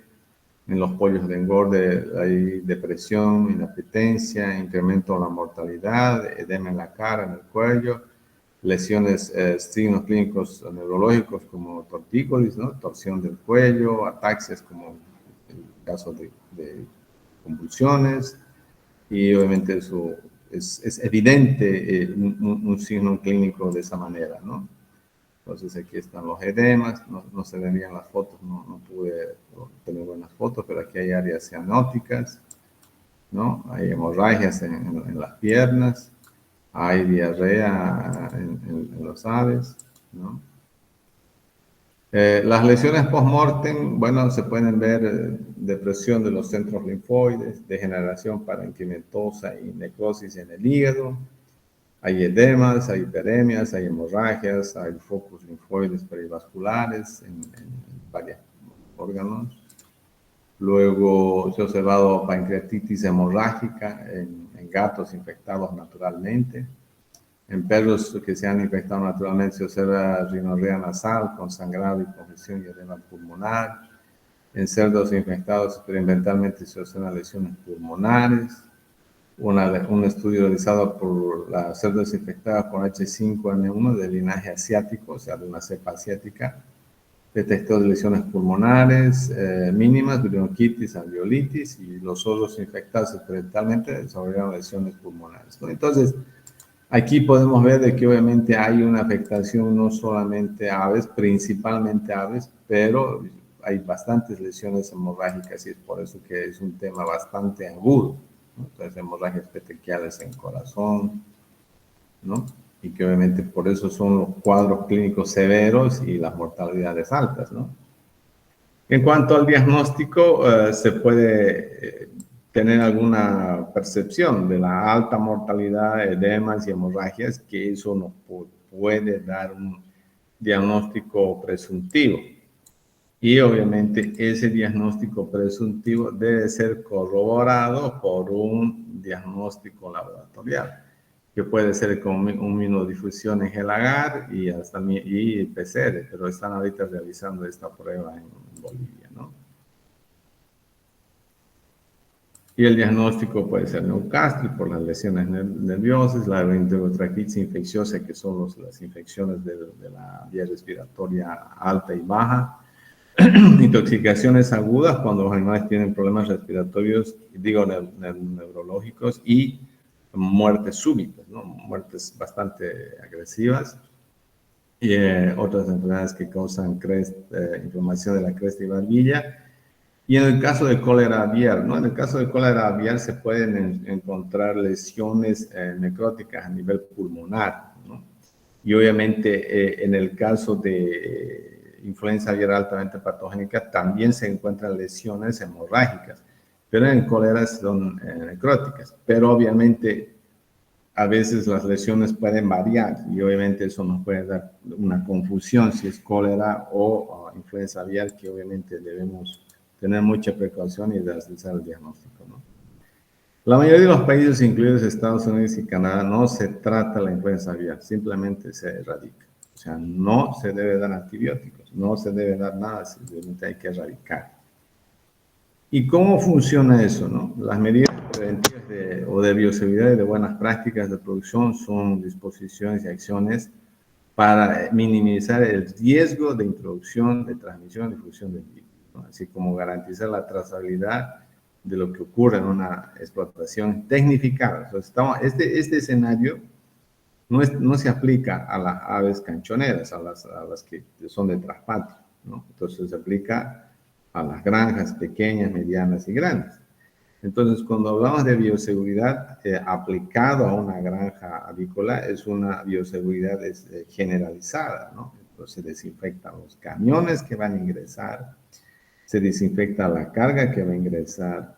En los pollos de engorde hay depresión, inapitencia, incremento en la mortalidad, edema en la cara, en el cuello, lesiones, signos clínicos neurológicos como tortícolis, ¿no? Torsión del cuello, ataxias como el caso de convulsiones, y obviamente eso es evidente un signo clínico de esa manera, ¿no? Entonces aquí están los edemas, no se ven bien las fotos, no pude tener buenas fotos, pero aquí hay áreas cianóticas, ¿no? Hay hemorragias en las piernas, hay diarrea en los aves, ¿no? Las lesiones post-mortem, bueno, se pueden ver depresión de los centros linfoides, degeneración parenquimatosa y necrosis en el hígado. Hay edemas, hay hiperemias, hay hemorragias, hay focos linfoides perivasculares en varios órganos. Luego se ha observado pancreatitis hemorrágica en gatos infectados naturalmente. En perros que se han infectado naturalmente se observa rinorrea nasal con sangrado y congestión y edema pulmonar. En cerdos infectados experimentalmente se observan lesiones pulmonares. Un estudio realizado por las cerdas infectadas con H5N1 de linaje asiático, o sea, de una cepa asiática, detectó lesiones pulmonares mínimas, bronquitis, alveolitis, y los otros infectados experimentalmente desarrollaron lesiones pulmonares, ¿no? Entonces, aquí podemos ver de que obviamente hay una afectación no solamente a aves, principalmente a aves, pero hay bastantes lesiones hemorrágicas y es por eso que es un tema bastante agudo, ¿no? Entonces, hemorragias petequiales en corazón, ¿no? Y que obviamente por eso son los cuadros clínicos severos y las mortalidades altas, ¿no? En cuanto al diagnóstico, se puede tener alguna percepción de la alta mortalidad, edemas y hemorragias, que eso nos puede dar un diagnóstico presuntivo. Y obviamente ese diagnóstico presuntivo debe ser corroborado por un diagnóstico laboratorial, que puede ser con inmunodifusión en gel agar y PCR, pero están ahorita realizando esta prueba en Bolivia, ¿no? Y el diagnóstico puede ser Newcastle por las lesiones nerviosas, la enterotraquitis infecciosa, que son las infecciones de la vía respiratoria alta y baja, intoxicaciones agudas cuando los animales tienen problemas respiratorios, digo, neurológicos, y muertes súbitas, ¿no? Muertes bastante agresivas, y otras enfermedades que causan inflamación de la cresta y barbilla. Y en el caso de cólera aviar, ¿no? En el caso de cólera aviar se pueden encontrar lesiones necróticas a nivel pulmonar, ¿no? Y obviamente en el caso de influenza aviar altamente patogénica también se encuentran lesiones hemorrágicas, pero en cólera son necróticas. Pero obviamente a veces las lesiones pueden variar y obviamente eso nos puede dar una confusión si es cólera o influenza aviar, que obviamente debemos tener mucha precaución y realizar el diagnóstico, ¿no? La mayoría de los países, incluidos Estados Unidos y Canadá, no se trata la influenza aviar, simplemente se erradica. O sea, no se debe dar antibióticos, no se debe dar nada, simplemente hay que erradicar. ¿Y cómo funciona eso, no? Las medidas de preventivas o de bioseguridad y de buenas prácticas de producción son disposiciones y acciones para minimizar el riesgo de introducción, de transmisión y difusión del virus, ¿no? Así como garantizar la trazabilidad de lo que ocurre en una explotación tecnificada. Entonces, este escenario no se aplica a las aves canchoneras, a las que son de traspatio, ¿no? Entonces se aplica a las granjas pequeñas, medianas y grandes. Entonces, cuando hablamos de bioseguridad aplicado a una granja avícola, es una bioseguridad generalizada, ¿no? Entonces, se desinfectan los camiones que van a ingresar, se desinfecta la carga que va a ingresar,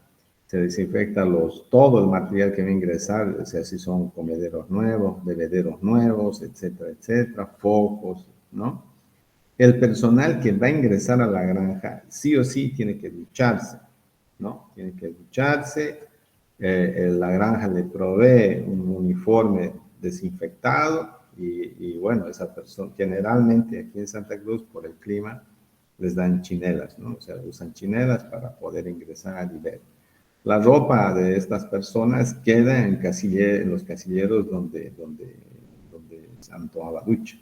se desinfecta todo el material que va a ingresar, o sea, si son comederos nuevos, bebederos nuevos, etcétera, etcétera, focos, ¿no? El personal que va a ingresar a la granja sí o sí tiene que ducharse, ¿no? Tiene que ducharse, la granja le provee un uniforme desinfectado y bueno, esa persona, generalmente aquí en Santa Cruz, por el clima, les dan chinelas, ¿no? O sea, usan chinelas para poder ingresar y ver. La ropa de estas personas queda en los casilleros donde se han tomado la ducha.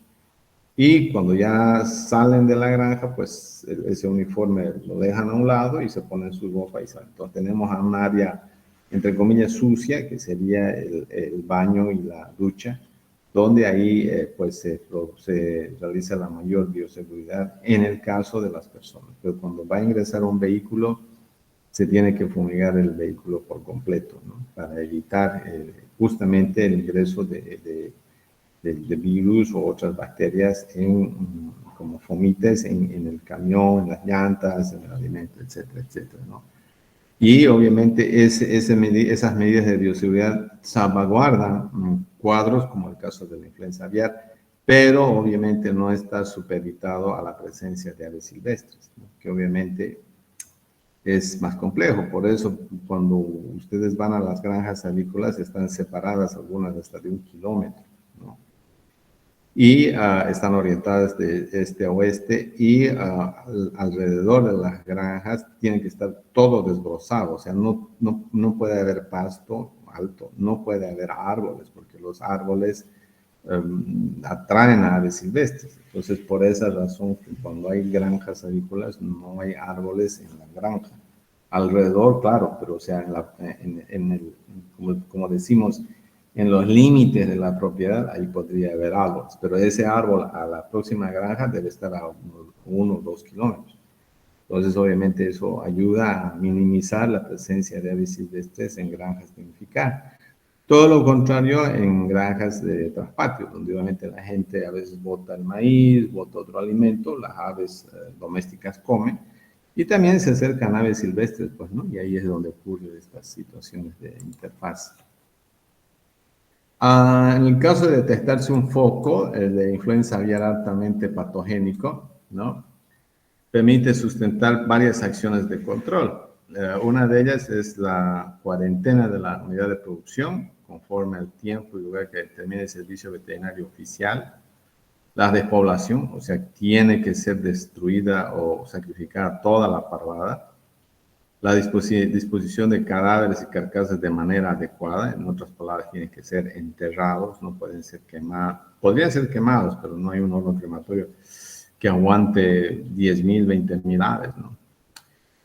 Y cuando ya salen de la granja, pues ese uniforme lo dejan a un lado y se ponen su ropa y salen. Entonces tenemos a un área, entre comillas, sucia, que sería el baño y la ducha, donde ahí pues se realiza la mayor bioseguridad en el caso de las personas. Pero cuando va a ingresar un vehículo, se tiene que fumigar el vehículo por completo, ¿no? Para evitar justamente el ingreso de virus o otras bacterias como fomites en el camión, en las llantas, en el alimento, etcétera, etcétera, ¿no? Y obviamente esas medidas de bioseguridad salvaguardan cuadros como el caso de la influenza aviar, pero obviamente no está supeditado a la presencia de aves silvestres, ¿no? Que obviamente es más complejo. Por eso, cuando ustedes van a las granjas avícolas, están separadas algunas hasta de 1 kilómetro, ¿no? Y están orientadas de este a oeste y alrededor de las granjas tienen que estar todo desbrozado, o sea, no puede haber pasto alto, no puede haber árboles, porque los árboles atraen a aves silvestres. Entonces, por esa razón, cuando hay granjas avícolas, no hay árboles en la granja. Alrededor, claro, pero o sea, como decimos, en los límites de la propiedad, ahí podría haber árboles, pero ese árbol a la próxima granja debe estar a 1 o 2 kilómetros. Entonces, obviamente, eso ayuda a minimizar la presencia de aves silvestres en granjas tecnificadas. Todo lo contrario en granjas de traspatio, donde obviamente la gente a veces bota el maíz, bota otro alimento, las aves domésticas comen, y también se acercan aves silvestres, pues, ¿no? Y ahí es donde ocurren estas situaciones de interfaz. En el caso de detectarse un foco de influenza aviar altamente patogénico, ¿no? Permite sustentar varias acciones de control. Una de ellas es la cuarentena de la unidad de producción, conforme al tiempo y lugar que determine el servicio veterinario oficial. La despoblación, o sea, tiene que ser destruida o sacrificada toda la parvada. La disposición de cadáveres y carcasas de manera adecuada, en otras palabras, tienen que ser enterrados, no pueden ser quemados. Podrían ser quemados, pero no hay un horno crematorio que aguante 10.000, 20.000 aves, ¿no?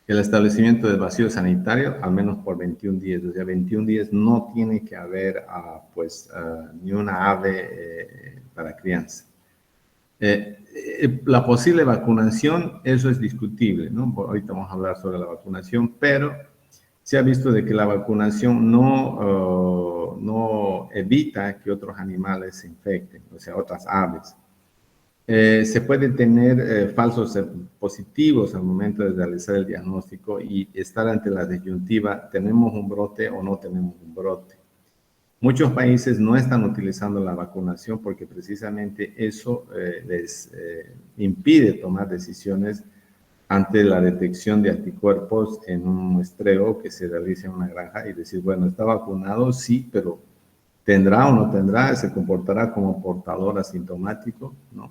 El establecimiento de vacío sanitario, al menos por 21 días. O sea, 21 días no tiene que haber, ni una ave para crianza. La posible vacunación, eso es discutible, ¿no? Ahorita vamos a hablar sobre la vacunación, pero se ha visto de que la vacunación no evita que otros animales se infecten, o sea, otras aves. Se pueden tener falsos positivos al momento de realizar el diagnóstico y estar ante la disyuntiva, ¿tenemos un brote o no tenemos un brote? Muchos países no están utilizando la vacunación porque precisamente eso les impide tomar decisiones ante la detección de anticuerpos en un muestreo que se realiza en una granja y decir, bueno, ¿está vacunado? Sí, pero ¿tendrá o no tendrá? ¿Se comportará como portador asintomático? ¿No?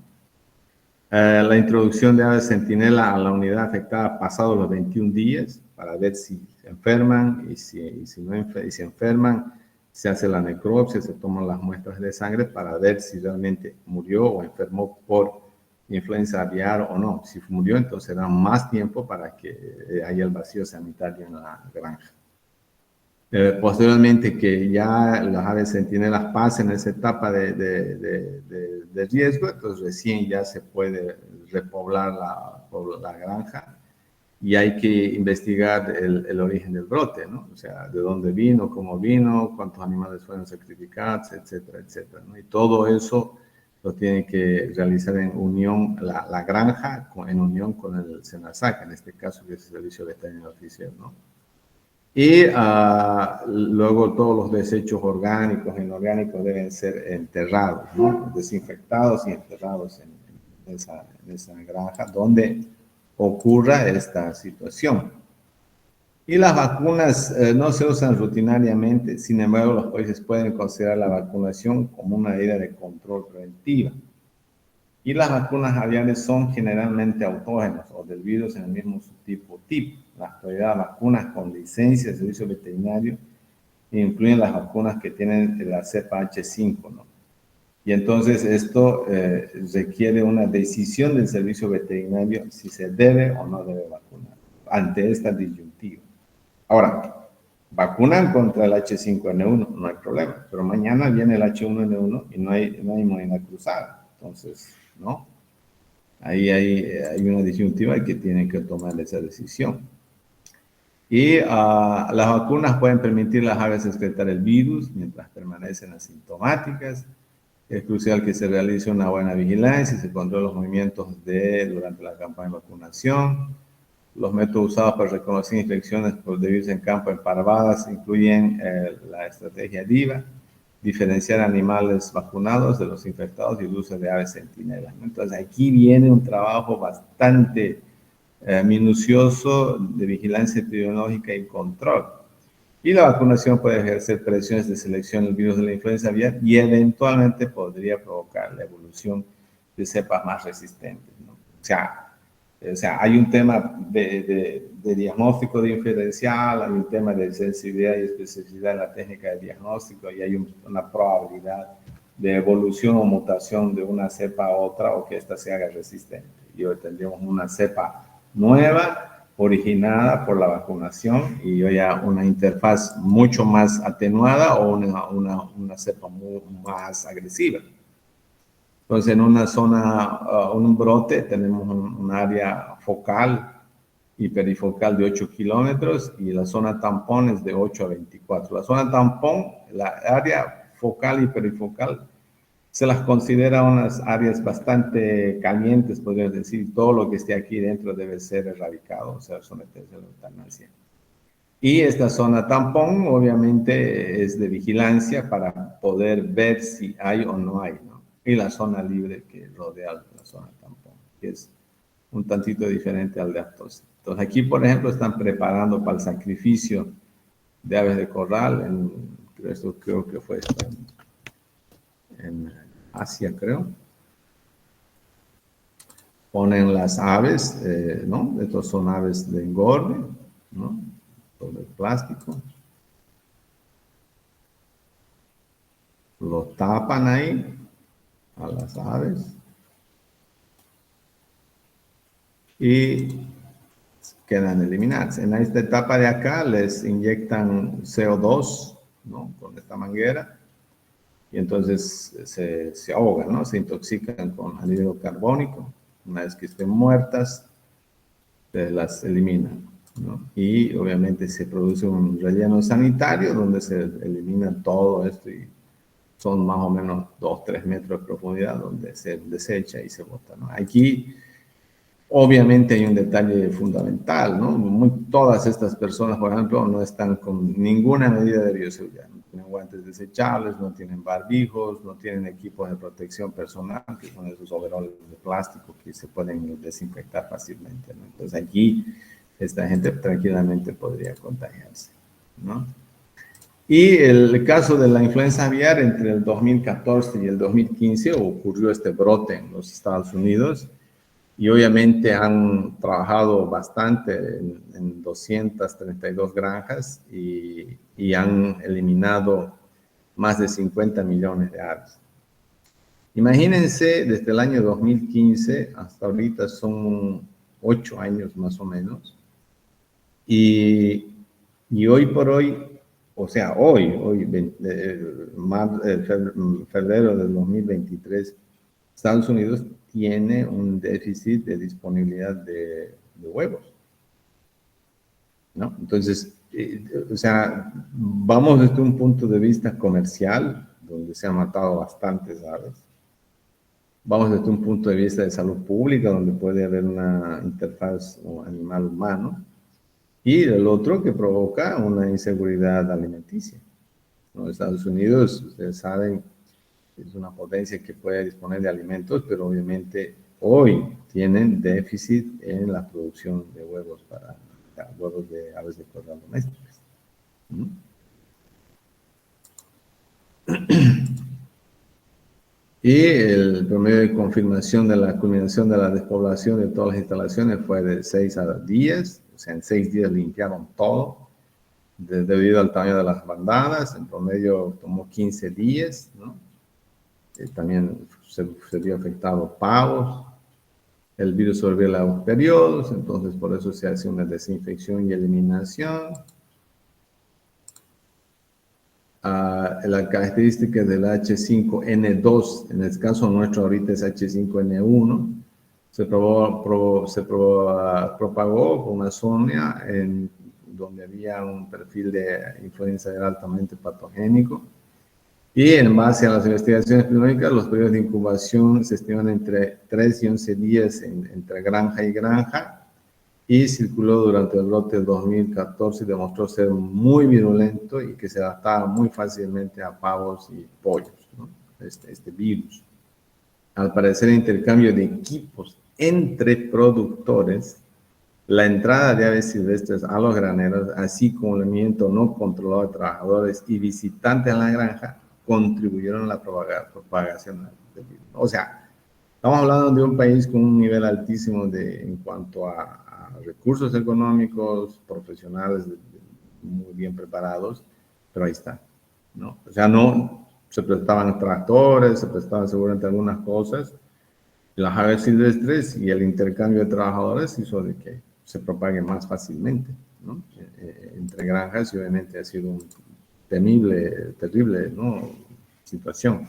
La introducción de aves centinela a la unidad afectada pasados los 21 días para ver si se enferman y si se enferman, se hace la necropsia, se toman las muestras de sangre para ver si realmente murió o enfermó por influenza aviar o no. Si murió, entonces da más tiempo para que haya el vacío sanitario en la granja. Posteriormente que ya las aves centinelas pasen esa etapa de riesgo, entonces recién ya se puede repoblar la granja y hay que investigar el origen del brote, ¿no? O sea, de dónde vino, cómo vino, cuántos animales fueron sacrificados, etcétera, etcétera, ¿no? Y todo eso lo tiene que realizar en unión, la granja, en unión con el SENASAC, en este caso que es el Servicio Veterinario Oficial, ¿no? Y luego todos los desechos orgánicos e inorgánicos deben ser enterrados, ¿no? Desinfectados y enterrados en esa granja donde ocurra esta situación. Y las vacunas no se usan rutinariamente, sin embargo los países pueden considerar la vacunación como una medida de control preventiva. Y las vacunas aviares son generalmente autógenas o del virus en el mismo subtipo tipo. La actualidad, vacunas con licencia de servicio veterinario incluyen las vacunas que tienen la cepa H5, ¿no? Y entonces esto requiere una decisión del servicio veterinario si se debe o no debe vacunar ante esta disyuntiva. Ahora, vacunan contra el H5N1, no hay problema, pero mañana viene el H1N1 y no hay inmunidad cruzada. Entonces, ¿no? Ahí hay una disyuntiva que tienen que tomar esa decisión. Y las vacunas pueden permitir a las aves excretar el virus mientras permanecen asintomáticas. Es crucial que se realice una buena vigilancia y se controle los movimientos durante la campaña de vacunación. Los métodos usados para reconocer infecciones por virus en campo en parvadas incluyen la estrategia DIVA, diferenciar animales vacunados de los infectados y el uso de aves centinelas. Entonces aquí viene un trabajo bastante minucioso de vigilancia epidemiológica y control. Y la vacunación puede ejercer presiones de selección del virus de la influenza aviar y eventualmente podría provocar la evolución de cepas más resistentes, ¿no? O sea, hay un tema de diagnóstico diferencial, hay un tema de sensibilidad y especificidad en la técnica de diagnóstico y hay una probabilidad de evolución o mutación de una cepa a otra o que ésta se haga resistente. Y hoy tendríamos una cepa nueva originada por la vacunación y hoy ya una interfaz mucho más atenuada o una cepa más agresiva. Entonces, en una zona, un brote, tenemos un área focal y perifocal de 8 kilómetros y la zona tampón es de 8 a 24. La zona tampón, la área focal y perifocal, se las considera unas áreas bastante calientes, podríamos decir. Todo lo que esté aquí dentro debe ser erradicado, o sea, someterse a la eutanasia. Y esta zona tampón, obviamente, es de vigilancia para poder ver si hay o no hay, ¿no? Y la zona libre que rodea la zona tampón, que es un tantito diferente al de Aptos. Entonces, aquí, por ejemplo, están preparando para el sacrificio de aves de corral, esto creo que fue en Asia, creo. Ponen las aves, ¿no? Estos son aves de engorde, ¿no? Sobre el plástico. Lo tapan ahí a las aves y quedan eliminadas. En esta etapa de acá les inyectan CO2, ¿no? Con esta manguera y entonces se ahogan, ¿no? Se intoxican con anhídrido carbónico. Una vez que estén muertas, se las eliminan, ¿no? Y obviamente se produce un relleno sanitario donde se elimina todo esto y son más o menos 2-3 metros de profundidad donde se desecha y se bota, ¿no? Aquí obviamente hay un detalle fundamental, ¿no? Todas estas personas, por ejemplo, no están con ninguna medida de bioseguridad. No tienen guantes desechables, no tienen barbijos, no tienen equipos de protección personal, que son esos overoles de plástico que se pueden desinfectar fácilmente, ¿no? Entonces aquí esta gente tranquilamente podría contagiarse, ¿no? Y el caso de la influenza aviar, entre el 2014 y el 2015 ocurrió este brote en los Estados Unidos y obviamente han trabajado bastante en 232 granjas y han eliminado más de 50 millones de aves. Imagínense, desde el año 2015 hasta ahorita son 8 años más o menos, y hoy por hoy, o sea, febrero del 2023, Estados Unidos tiene un déficit de disponibilidad de huevos, ¿no? Entonces, o sea, vamos desde un punto de vista comercial, donde se han matado bastantes aves. Vamos desde un punto de vista de salud pública, donde puede haber una interfaz animal-humano. Y el otro que provoca una inseguridad alimenticia, ¿no? Estados Unidos, ustedes saben, es una potencia que puede disponer de alimentos, pero obviamente hoy tienen déficit en la producción de huevos huevos de aves de corral domésticas. ¿Mm? Y el promedio de confirmación de la culminación de la despoblación de todas las instalaciones fue de 6 a 10, o sea, en 6 días limpiaron todo, debido al tamaño de las bandadas. En promedio tomó 15 días, ¿no? También se vio afectado pavos. El virus sobrevive a largos periodos, entonces por eso se hace una desinfección y eliminación. La característica del H5N2, en el caso nuestro ahorita es H5N1, se propagó por una zona donde había un perfil de influenza altamente patogénico, y en base a las investigaciones epidemiológicas, los periodos de incubación se estiman entre 3 y 11 días entre granja y granja, y circuló durante el brote del 2014 y demostró ser muy virulento y que se adaptaba muy fácilmente a pavos y pollos, ¿no? Este virus. Al parecer, el intercambio de equipos entre productores, la entrada de aves silvestres a los graneros, así como el movimiento no controlado de trabajadores y visitantes en la granja, contribuyeron a la propagación del virus. O sea, estamos hablando de un país con un nivel altísimo en cuanto a recursos económicos, profesionales muy bien preparados, pero ahí está, ¿no? O sea, no se prestaban tractores, se prestaban seguramente algunas cosas. Las aves silvestres y el intercambio de trabajadores hizo de que se propague más fácilmente, ¿no? Entre granjas, y obviamente ha sido un terrible, ¿no?, situación.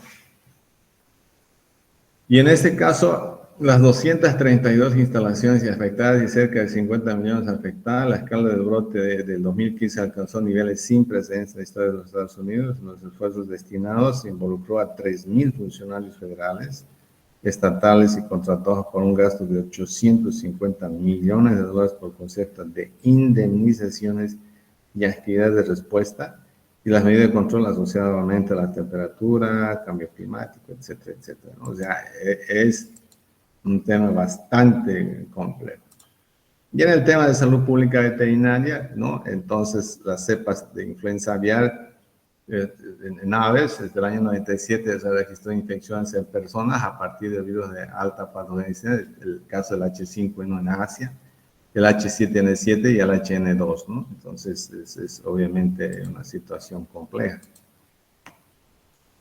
Y en este caso, las 232 instalaciones afectadas y cerca de 50 millones afectadas, la escala del brote del 2015 alcanzó niveles sin precedentes en la historia de los Estados Unidos. Los esfuerzos destinados involucró a 3.000 funcionarios federales, estatales y contratados por un gasto de 850 millones de dólares por concepto de indemnizaciones y actividades de respuesta, y las medidas de control asociadas obviamente a la temperatura, cambio climático, etcétera, etcétera, ¿no? O sea, es un tema bastante complejo. Y en el tema de salud pública veterinaria, ¿no? Entonces, las cepas de influenza aviar en aves, desde el año 97 se registró infecciones en personas a partir de virus de alta patogenicidad, el caso del H5N1 en Asia, el H7N7 y el HN2, ¿no? Entonces, es obviamente una situación compleja.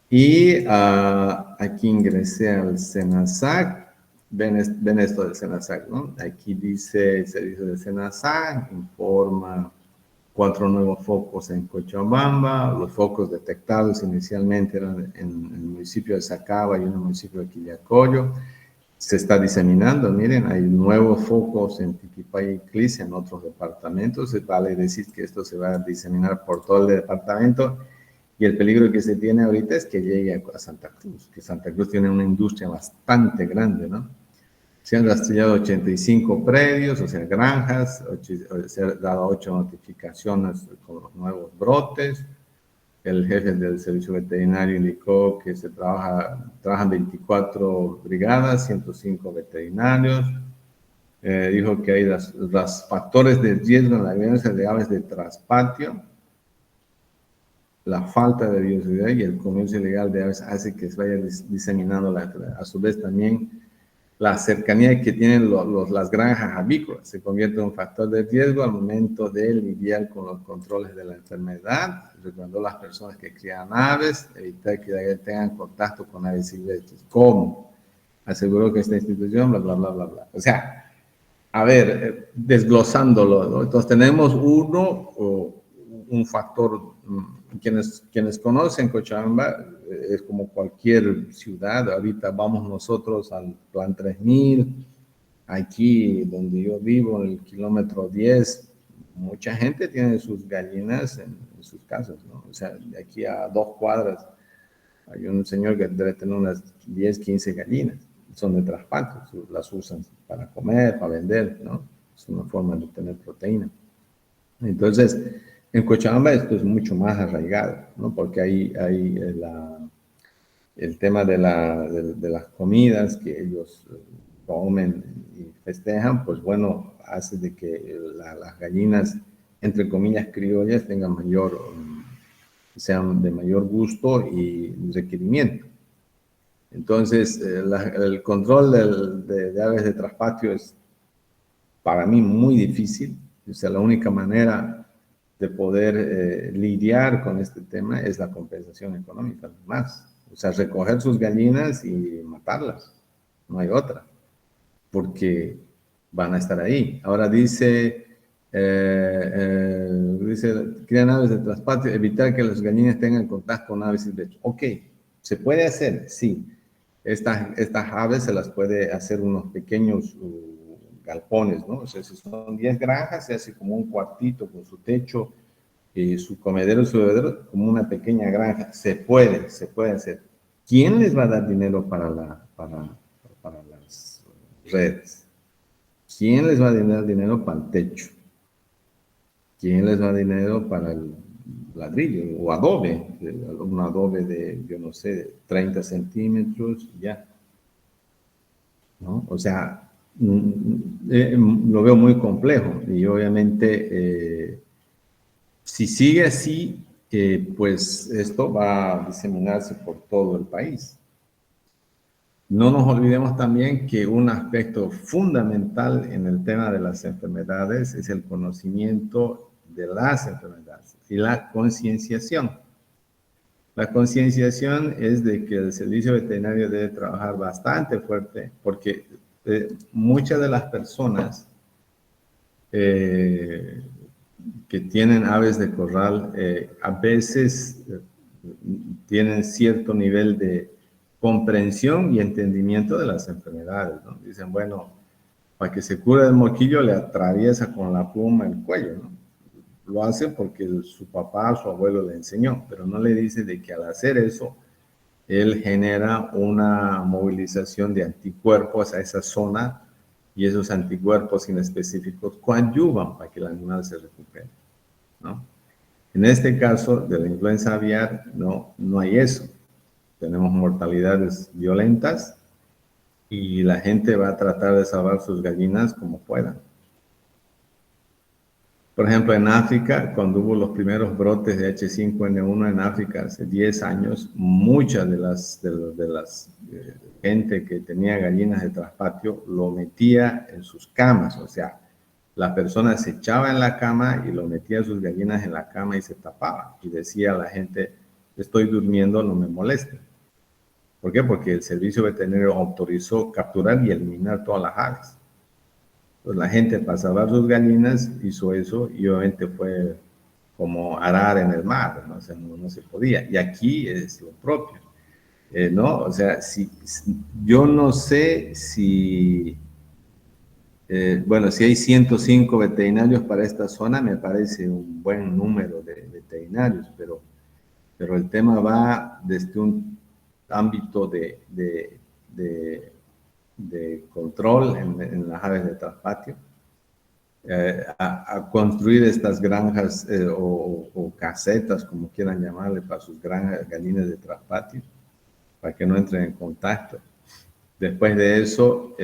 Y aquí ingresé al SENASAC. Ven esto del SENASAC, ¿no? Aquí dice el servicio del SENASAC, informa 4 nuevos focos en Cochabamba. Los focos detectados inicialmente eran en el municipio de Sacaba y en el municipio de Quillacollo. Se está diseminando, miren, hay nuevos focos en Tiquipaya y Clis, en otros departamentos. Vale decir que esto se va a diseminar por todo el departamento, y el peligro que se tiene ahorita es que llegue a Santa Cruz, que Santa Cruz tiene una industria bastante grande, ¿no? Se han rastrillado 85 predios, o sea, granjas, se han dado 8 notificaciones con los nuevos brotes. El jefe del servicio veterinario indicó que trabajan 24 brigadas, 105 veterinarios. Dijo que hay los factores de riesgo en la violencia de aves de traspatio, la falta de biodiversidad y el comercio ilegal de aves hace que se vaya diseminando a su vez también la cercanía que tienen las granjas avícolas se convierte en un factor de riesgo al momento de lidiar con los controles de la enfermedad. Recomendó a las personas que crían aves evitar que tengan contacto con aves silvestres. ¿Cómo? Aseguró que esta institución, bla, bla, bla, bla, bla. O sea, a ver, desglosándolo, ¿no? Entonces tenemos un factor, quienes conocen Cochabamba, es como cualquier ciudad. Ahorita vamos nosotros al Plan 3000, aquí donde yo vivo, en el kilómetro 10, mucha gente tiene sus gallinas en sus casas, ¿no? O sea, de aquí a 2 cuadras hay un señor que debe tener unas 10, 15 gallinas. Son de trasplante, las usan para comer, para vender, ¿no? Es una forma de tener proteína. Entonces, en Cochabamba esto es mucho más arraigado, ¿no? Porque hay el tema de las comidas que ellos comen y festejan, pues bueno, hace de que las gallinas, entre comillas, criollas, tengan sean de mayor gusto y requerimiento. Entonces, el control de aves de traspatio es para mí muy difícil. O sea, la única manera de poder lidiar con este tema es la compensación económica, más. O sea, recoger sus gallinas y matarlas. No hay otra. Porque van a estar ahí. Ahora dice, crían aves de traspatio, evitar que las gallinas tengan contacto con aves silvestres. Ok, ¿se puede hacer? Sí. Estas aves se las puede hacer unos pequeños galpones, ¿no? O sea, si son 10 granjas, se hace como un cuartito con su techo, su comedero, su bebedero, como una pequeña granja. Se puede hacer. ¿Quién les va a dar dinero para las redes? ¿Quién les va a dar dinero para el techo? ¿Quién les va a dar dinero para el ladrillo o adobe? Un adobe de, yo no sé, 30 centímetros, ya. ¿No? O sea, lo veo muy complejo y obviamente si sigue así, pues esto va a diseminarse por todo el país. No nos olvidemos también que un aspecto fundamental en el tema de las enfermedades es el conocimiento de las enfermedades y la concienciación. La concienciación es de que el servicio veterinario debe trabajar bastante fuerte porque muchas de las personas que tienen aves de corral a veces tienen cierto nivel de comprensión y entendimiento de las enfermedades, ¿no? Dicen, bueno, para que se cure el moquillo le atraviesa con la pluma el cuello, ¿no? Lo hace porque su papá, su abuelo le enseñó, pero no le dice de que al hacer eso, él genera una movilización de anticuerpos a esa zona y esos anticuerpos inespecíficos coadyuvan para que el animal se recupere, ¿no? En este caso de la influenza aviar, no hay eso. Tenemos mortalidades violentas y la gente va a tratar de salvar sus gallinas como puedan. Por ejemplo, en África, cuando hubo los primeros brotes de H5N1 en África hace 10 años, muchas de las gente que tenía gallinas de traspatio lo metía en sus camas, o sea, la persona se echaba en la cama y lo metía a sus gallinas en la cama y se tapaba y decía a la gente, estoy durmiendo, no me moleste. ¿Por qué? Porque el servicio veterinario autorizó capturar y eliminar todas las aves. Pues la gente para salvar sus gallinas hizo eso y obviamente fue como arar en el mar, ¿no? O sea, no se podía. Y aquí es lo propio, ¿no? O sea, yo no sé si, bueno, si hay 105 veterinarios para esta zona, me parece un buen número de veterinarios, pero el tema va desde un ámbito de control en las aves de traspatio, a construir estas granjas o casetas, como quieran llamarle, para sus gallinas de traspatio, para que no entren en contacto. Después de eso,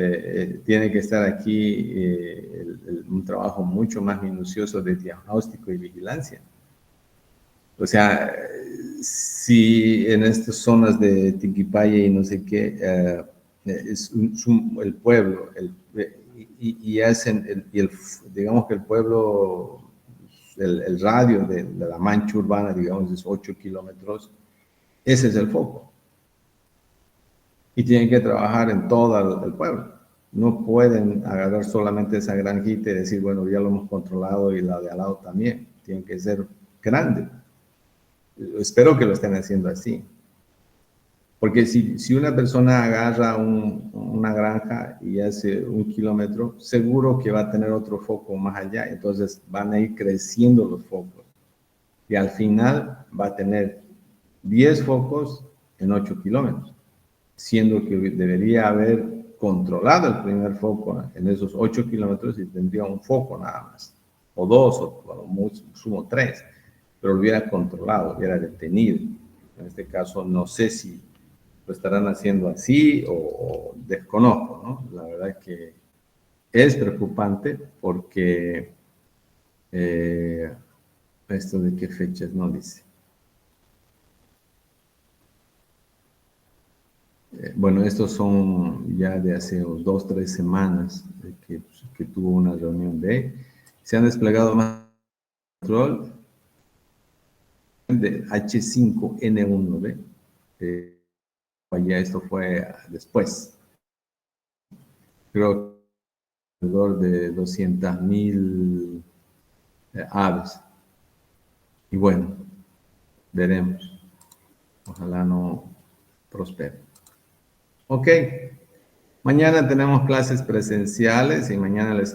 tiene que estar aquí un trabajo mucho más minucioso de diagnóstico y vigilancia. O sea, si en estas zonas de Tiquipaya y no sé qué, el pueblo, digamos que el pueblo, el radio de la mancha urbana, digamos, es 8 kilómetros, ese es el foco. Y tienen que trabajar en todo el pueblo. No pueden agarrar solamente esa granjita y decir, bueno, ya lo hemos controlado y la de al lado también. Tienen que ser grandes. Espero que lo estén haciendo así. Porque si una persona agarra una granja y hace 1 kilómetro, seguro que va a tener otro foco más allá. Entonces van a ir creciendo los focos. Y al final va a tener 10 focos en 8 kilómetros. Siendo que debería haber controlado el primer foco en esos 8 kilómetros y tendría un foco nada más. O 2, o sumo 3. Pero lo hubiera controlado, hubiera detenido. En este caso, no sé si lo estarán haciendo así o desconozco, ¿no? La verdad es que es preocupante porque esto de qué fechas no dice. Bueno, estos son ya de hace 2 o 3 semanas que tuvo una reunión se han desplegado más control de H5N1, ¿ve? Ya esto fue después. Creo que alrededor de 200,000 aves. Y bueno, veremos. Ojalá no prospere. Ok. Mañana tenemos clases presenciales y mañana les